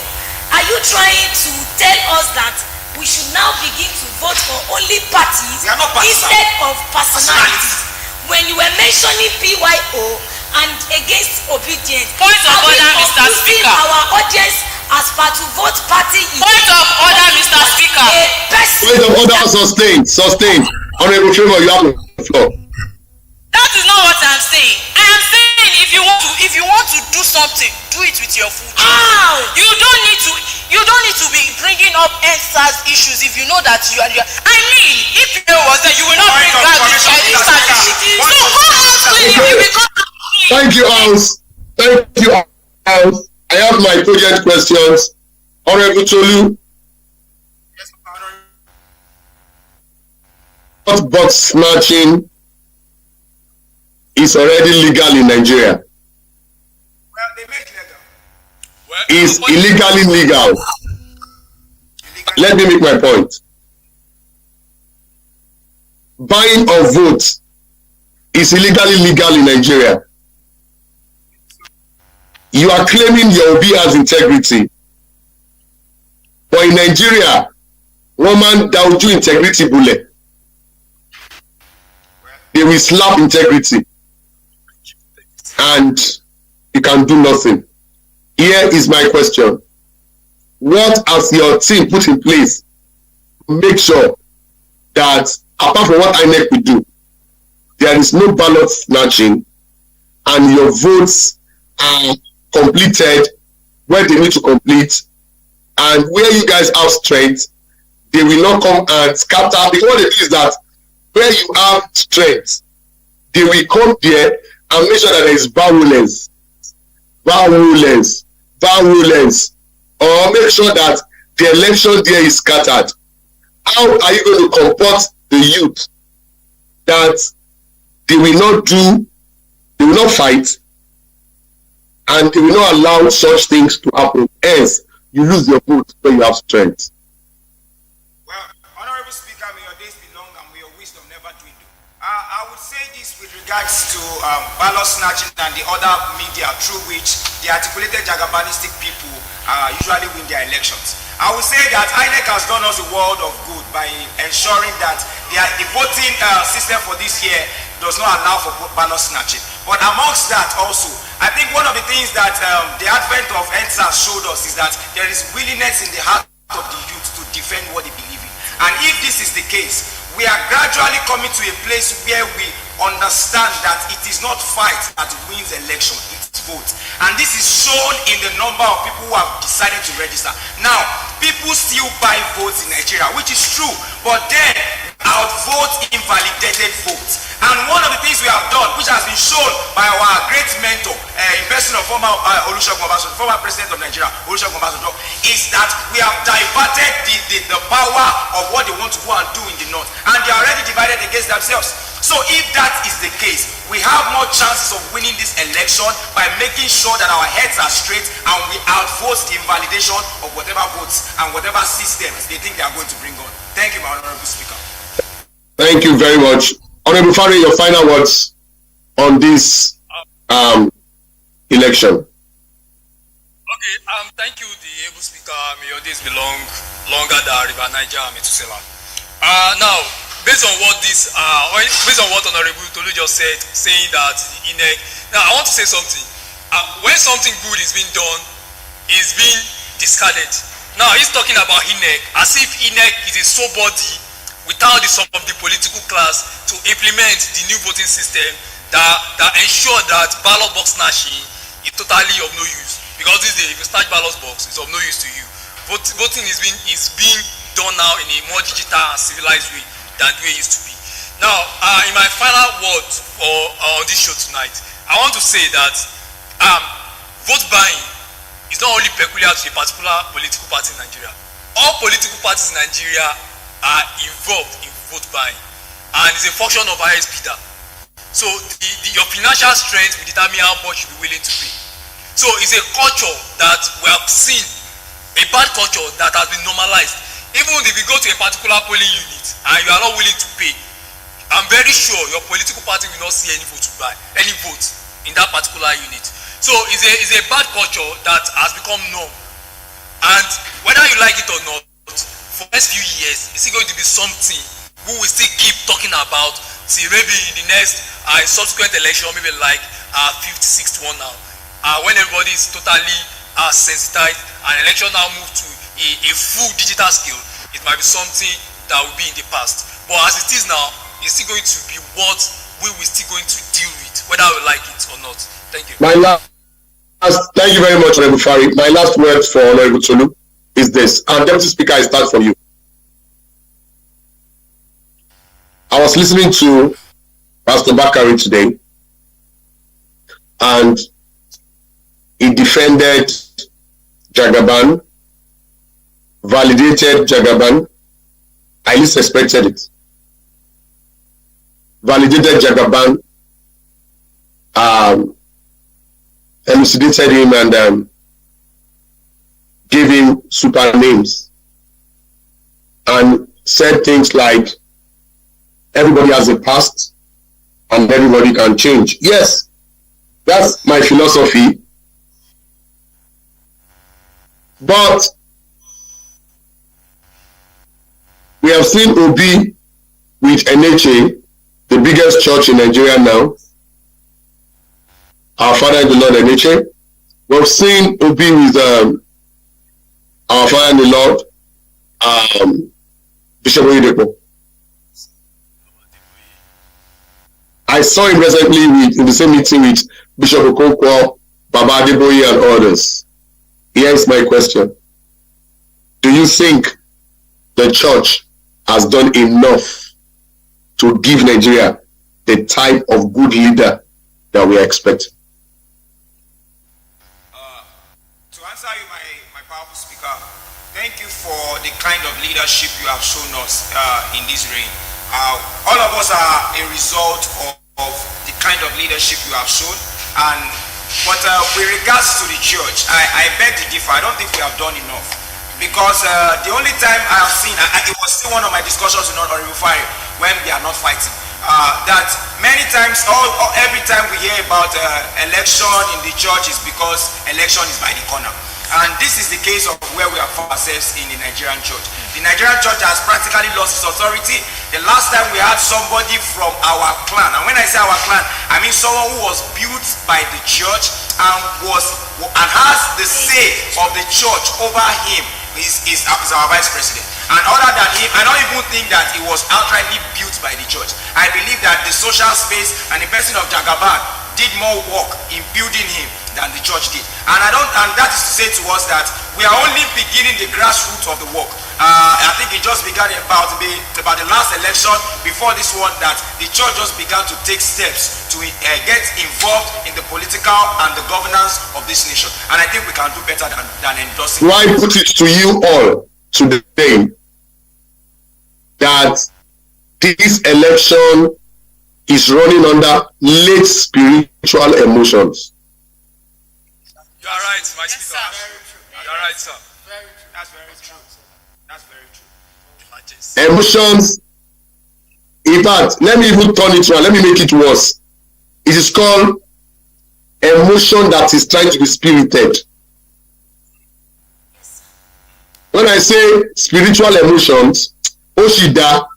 Are you trying to tell us that we should now begin to vote for only parties instead of personalities? When you were mentioning PYO and against obedience, point of order, Mr. Speaker. Our audience as per to vote party. Point of order, Mr. Speaker. Point of order, sustained. Honorable Favor, you have the floor. That is not what I'm saying. I am saying if you want to do something, do it with your full chest. You don't need to be bringing up NSAS issues if you know that you are. I mean, if you was there, you will not bring back the NSAS issues. So go out clean because. Thank you, House. I have my project questions. Honorable Tolu. What box snatching is already legal in Nigeria? Well, they make legal. Is illegally legal. Let me make my point. Buying of votes is illegally legal in Nigeria. You are claiming your OB has integrity. But in Nigeria, woman that do integrity bullet. They will slap integrity. And you can do nothing. Here is my question. What has your team put in place to make sure that apart from what INEC will do, there is no ballot snatching and your votes are completed where they need to complete, and where you guys have strength, they will not come and scatter. Because what it is that where you have strength, they will come there and make sure that there is violence, or make sure that the election there is scattered. how are you going to comport the youth that they will not fight, and they will not allow such things to happen? Hence, you lose your vote when you have strength. Well, Honorable Speaker, may your days be long and may your wisdom never dwindle. I would say this with regards to ballot snatching and the other media through which the articulated Jagabanistic people usually win their elections. I would say that INEC has done us a world of good by ensuring that the voting system for this year does not allow for ballot snatching. But amongst that also, I think one of the things that the advent of EndSARS showed us is that there is willingness in the heart of the youth to defend what they believe in. And if this is the case, we are gradually coming to a place where we understand that it is not fight that wins election, it's vote. And this is shown in the number of people who have decided to register. Now, people still buy votes in Nigeria, which is true, but then outvote invalidated votes. And one of the things we have done, which has been shown by our great mentor, in person of former Olusegun Obasanjo, former president of Nigeria, Olusegun Obasanjo, is that we have diverted the power of what they want to go and do in the north, and they are already divided against themselves. So if that is the case, we have more chances of winning this election by making sure that our heads are straight and we outvote the invalidation of whatever votes and whatever systems they think they are going to bring on. Thank you, my Honorable Speaker. Thank you very much. Honorable Fari, your final words on this election. Okay, thank you, the able speaker. May your days be longer than River Niger and Metusela. Now, based on what Honorable Tolu just said, saying that INEC. Now, I want to say something. When something good is being done, is being discarded. Now, he's talking about INEC as if INEC is a sole body without the support of the political class to implement the new voting system that ensure that ballot box snatching is totally of no use. Because this day, if you snatch ballot box, it's of no use to you. Voting is being done now in a more digital and civilized way than the way it used to be. Now, in my final word on this show tonight, I want to say that vote buying is not only peculiar to a particular political party in Nigeria. All political parties in Nigeria are involved in vote buying, and it's a function of highest bidder. So your financial strength will determine how much you'll be willing to pay. So it's a culture that we have seen, a bad culture that has been normalized. Even if you go to a particular polling unit and you are not willing to pay, I'm very sure your political party will not see any vote to buy, any vote in that particular unit. So it's a bad culture that has become norm. And whether you like it or not, for the next few years, it's going to be something we will still keep talking about till maybe in the next subsequent election, maybe like 56 to 1 now. When everybody is totally sensitized and election now move to a full digital scale, it might be something that will be in the past. But as it is now, it's still going to be what we will still going to deal with, whether we like it or not. Thank you. Thank you very much, Honorable Fari. My last words for Honorable Tolu is this, and Deputy Speaker, I start from you. I was listening to Pastor Bakari today, and he defended Jagaban, validated Jagaban. I least expected it. Validated Jagaban, elucidated him and gave him super names and said things like everybody has a past and everybody can change. Yes, that's my philosophy. But we have seen Obi with NHA, the biggest church in Nigeria now, our Father in the Lord NHA. We've seen Obi with our Father in the Lord, Bishop Oyedepo. I saw him recently in the same meeting with Bishop Okonkwo, Baba Adeboye and others. Here is my question. Do you think the church has done enough to give Nigeria the type of good leader that we are expecting? To answer you, my powerful speaker, thank Thank you for the kind of leadership you have shown us in this reign. All of us are a result of the kind of leadership you have shown. But with regards to the church, I beg to differ. I don't think we have done enough. Because the only time I have seen, it was still one of my discussions with Honorable Fire when they are not fighting. That many times, every time we hear about election in the church is because election is by the corner. And this is the case of where we have found ourselves in the Nigerian church. The Nigerian church has practically lost its authority. The last time we had somebody from our clan, and when I say our clan, I mean someone who was built by the church and has the say of the church over him is our vice president. And other than him, I don't even think that he was outrightly built by the church. I believe that the social space and the person of Jagaban did more work in building him than the church did. And that is to say to us that we are only beginning the grassroots of the work. I think it just began about the last election before this one, that the church just began to take steps to get involved in the political and the governance of this nation. And I think we can do better than endorsing. So I put it to you all today that this election is running under late spiritual emotions. You are right, my speaker. You are right, sir. Very true. That's very true. That's very true. Emotions. In fact, let me even turn it around. Let me make it worse. It is called emotion that is trying to be spirited. When I say spiritual emotions, Oshida,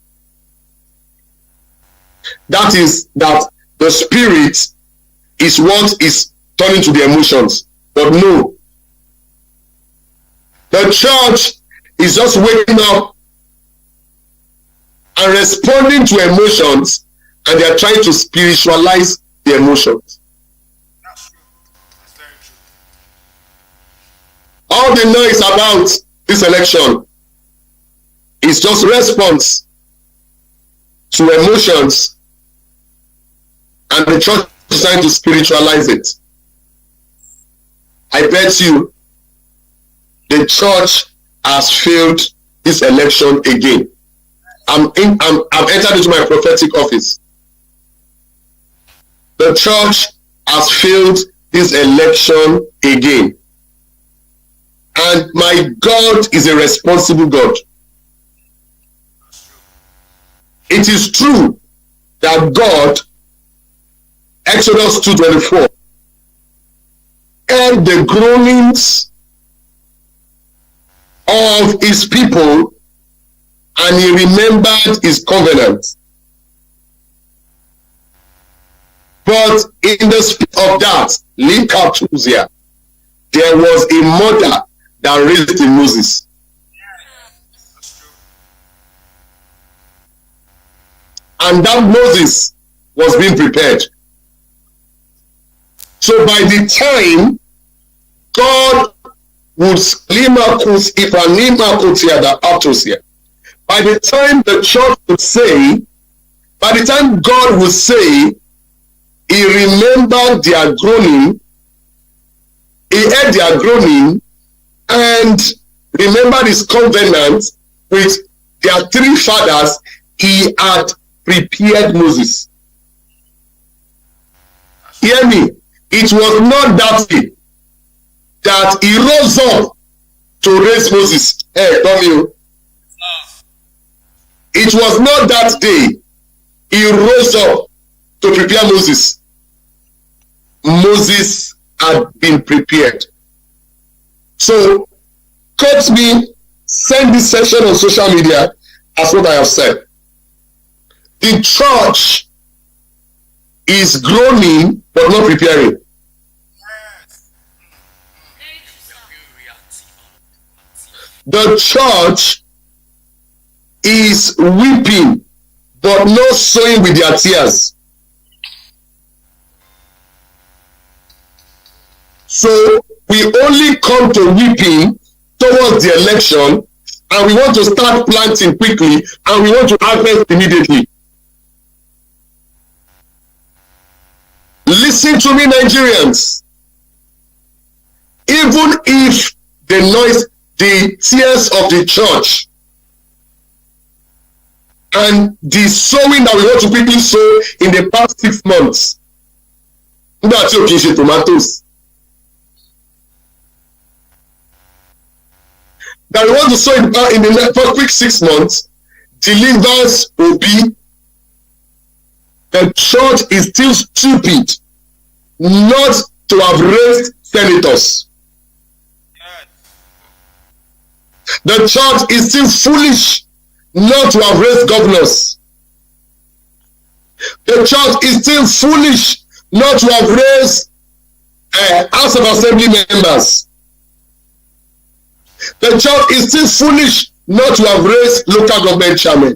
that is that the spirit is what is turning to the emotions. But no, the church is just waking up and responding to emotions, and they are trying to spiritualize the emotions. That's true. That's very true. All the noise about this election is just response to emotions, and the church is trying to spiritualize it. I bet you the church has failed this election again. I've entered into my prophetic office. The church has failed this election again. And my God is a responsible God. It is true that God, Exodus 2:24, heard the groanings of his people, and he remembered his covenant. But in the spirit of that, there was a murder that raised in Moses. And that Moses was being prepared. So by the time God would by the time the church would say, by the time God would say, he remembered their groaning, he heard their groaning, and remembered his covenant with their three fathers, he had prepared Moses. Hear me. It was not that day that he rose up to raise Moses. Hey, come here. It was not that day he rose up to prepare Moses. Moses had been prepared. So, cut me, send this session on social media as what I have said. The church is groaning but not preparing. The church is weeping but not sowing with their tears. So we only come to weeping towards the election, and we want to start planting quickly, and we want to harvest immediately. Listen to me, Nigerians. Even if the noise, the tears of the church and the sowing that we want to quickly sow in the past 6 months. That's okay, tomatoes. That we want to sow in the first quick 6 months delivers Obi. The church is still stupid not to have raised senators. The church is still foolish not to have raised governors. The church is still foolish not to have raised House of Assembly members. The church is still foolish not to have raised local government chairmen.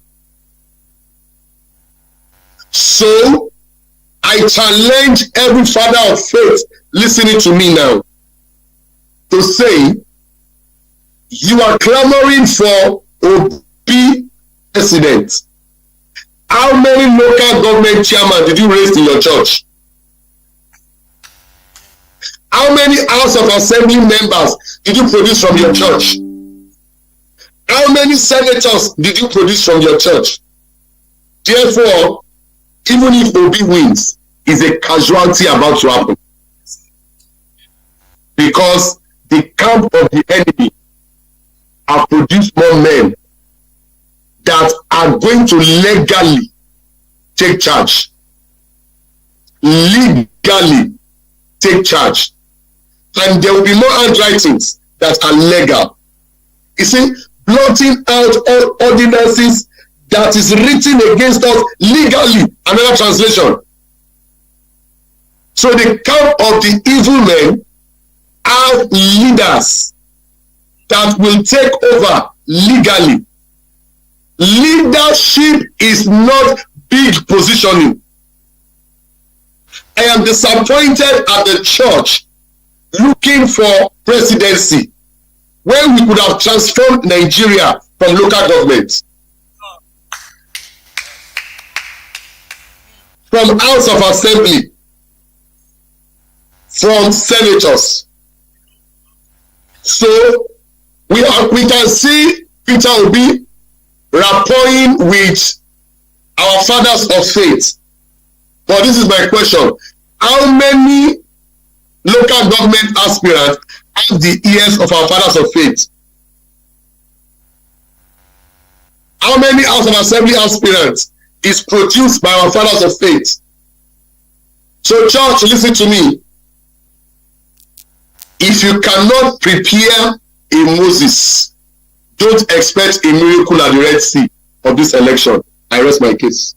So, I challenge every father of faith listening to me now to say, you are clamoring for Obi president. How many local government chairmen did you raise in your church? How many House of Assembly members did you produce from your church? How many senators did you produce from your church? Therefore, even if Obi wins, is a casualty about to happen. Because the camp of the enemy have produced more men that are going to legally take charge. Legally take charge. And there will be more handwritings that are legal. You see, blotting out all ordinances that is written against us legally. Another translation. So the camp of the evil men have leaders that will take over legally. Leadership is not big positioning. I am disappointed at the church looking for presidency when we could have transformed Nigeria from local government, from House of Assembly, from senators. So we can see Peter Obi rapport with our fathers of faith. But this is my question. How many local government aspirants have the ears of our fathers of faith? How many House of Assembly aspirants is produced by our fathers of faith? So church, listen to me. If you cannot prepare a Moses, don't expect a miracle at the Red Sea of this election. I rest my case.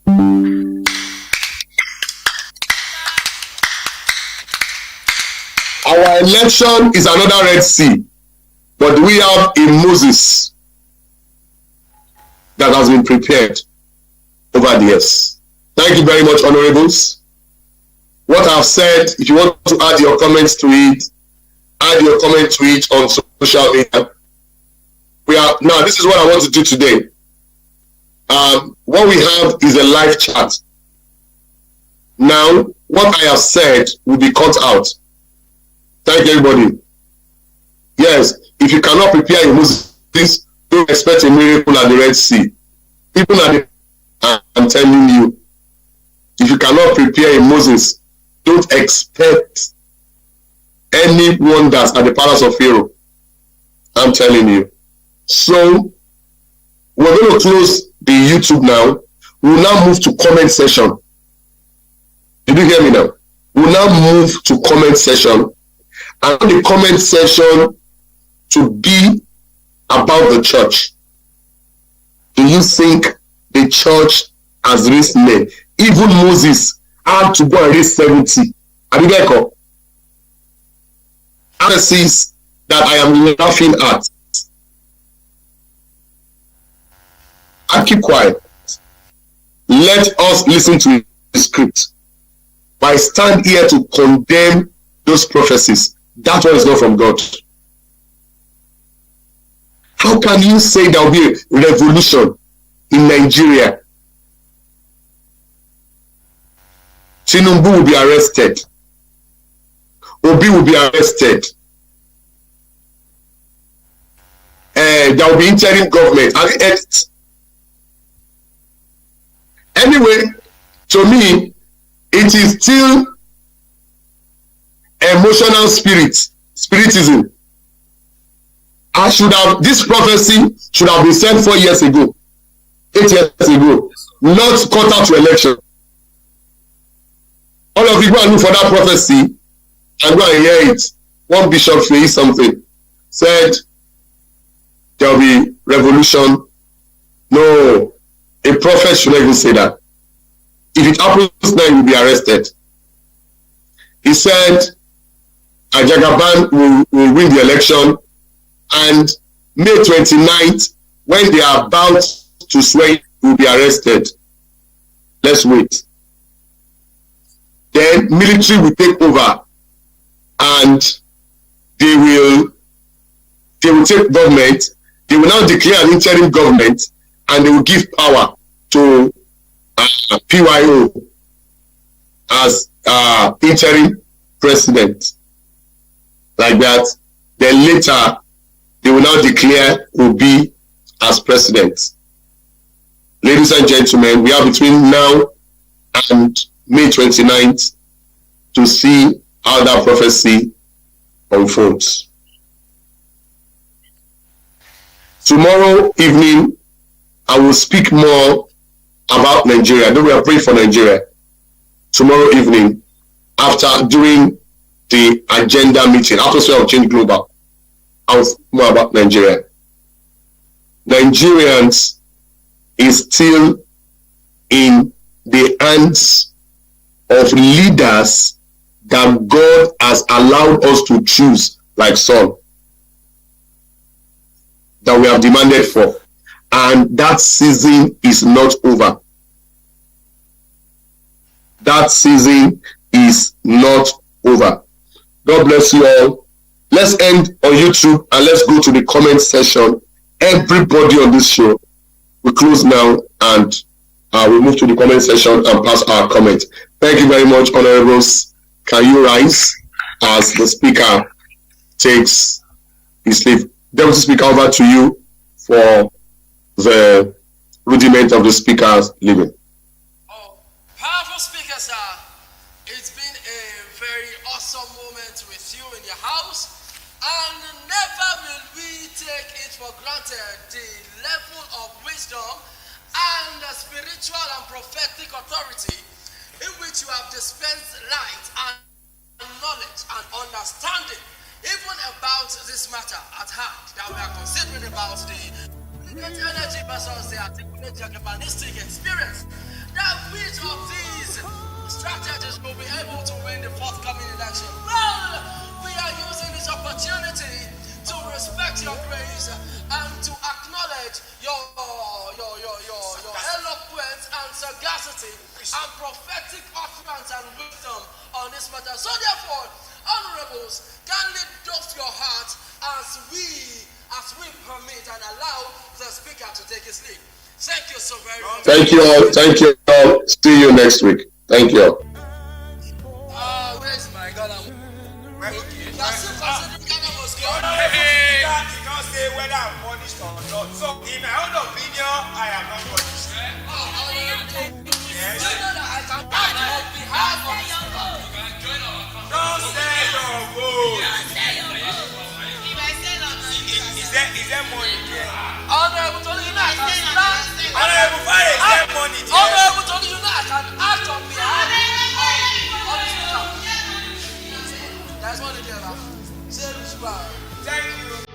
Our election is another Red Sea, but we have a Moses that has been prepared over the years. Thank you very much, honorables. What I've said, if you want to add your comments to it, add your comment to it on social media. Now, this is what I want to do today. What we have is a live chat. Now, what I have said will be cut out. Thank you, everybody. Yes, if you cannot prepare your Moses, please don't expect a miracle at the Red Sea. People I'm telling you, if you cannot prepare a Moses, don't expect any wonders at the palace of Pharaoh. I'm telling you. So, we're going to close the YouTube now. We'll now move to comment section. Did you hear me now? We'll now move to comment section. And the comment section to be about the church. Do you think the church has raised men? Even Moses had to go and raise 70. Abibeko. Analysis that I am laughing at. I keep quiet. Let us listen to the script. But I stand here to condemn those prophecies. That one is not from God. How can you say there will be a revolution in Nigeria? Tinubu will be arrested. Obi will be arrested. there will be interim government. Anyway, to me, it is still emotional spiritism. This prophecy should have been sent 4 years ago, 8 years ago, not quarter to election. All of you go and look for that prophecy and go and hear it. One bishop saying something, said there will be revolution. No, a prophet should not even say that. If it happens now, you will be arrested. He said Jagaban will win the election, and May 29th, when they are about to swear, he will be arrested. Let's wait. Then military will take over, and they will take government. They will now declare an interim government, and they will give power to PYO as interim president, like that. Then later they will now declare Obi as president. Ladies and gentlemen, we are between now and May 29th to see how that prophecy unfolds. Tomorrow evening, I will speak more about Nigeria. Though we are praying for Nigeria. Tomorrow evening, during the agenda meeting, Atmosphere of Change Global, I will speak more about Nigeria. Nigerians is still in the hands of leaders that God has allowed us to choose, like Saul, that we have demanded for. And that season is not over. That season is not over. God bless you all. Let's end on YouTube and let's go to the comment section. Everybody on this show, we close now and we move to the comment section and pass our comment. Thank you very much, honorables. Can you rise as the speaker takes his leave? Deputy Speaker, over to you for the rudiment of the speaker's leaving. Oh, powerful speaker, sir. It's been a very awesome moment with you in your house, and never will we take it for granted the level of wisdom and the spiritual and prophetic authority in which you have dispensed light and knowledge and understanding even about this matter at hand that we are considering about the energy versus the Articulated Jagaban Experience. That which of these strategies will be able to win the forthcoming election? Well, we are using this opportunity to respect your grace and to acknowledge your eloquence and sagacity and prophetic utterance and wisdom on this matter. So therefore, honorables, kindly doff your heart as we permit and allow the speaker to take his leave. Thank you so very much. Thank you all. Thank you all. See you next week. Thank you all. Where's my Ghana? Okay. You are still considering Ghana was good. He can't say whether I'm punished or not. So, in my own opinion, I am not punished. Yes. You know that I can fight on behalf of this people. Don't say your vote. Is there money there? Honorable Tony, you know I can stand. Honorable Father, is there money there? Honorable Tony, you know I can act on behalf of the speaker. That's what they do now. Say, Thank you.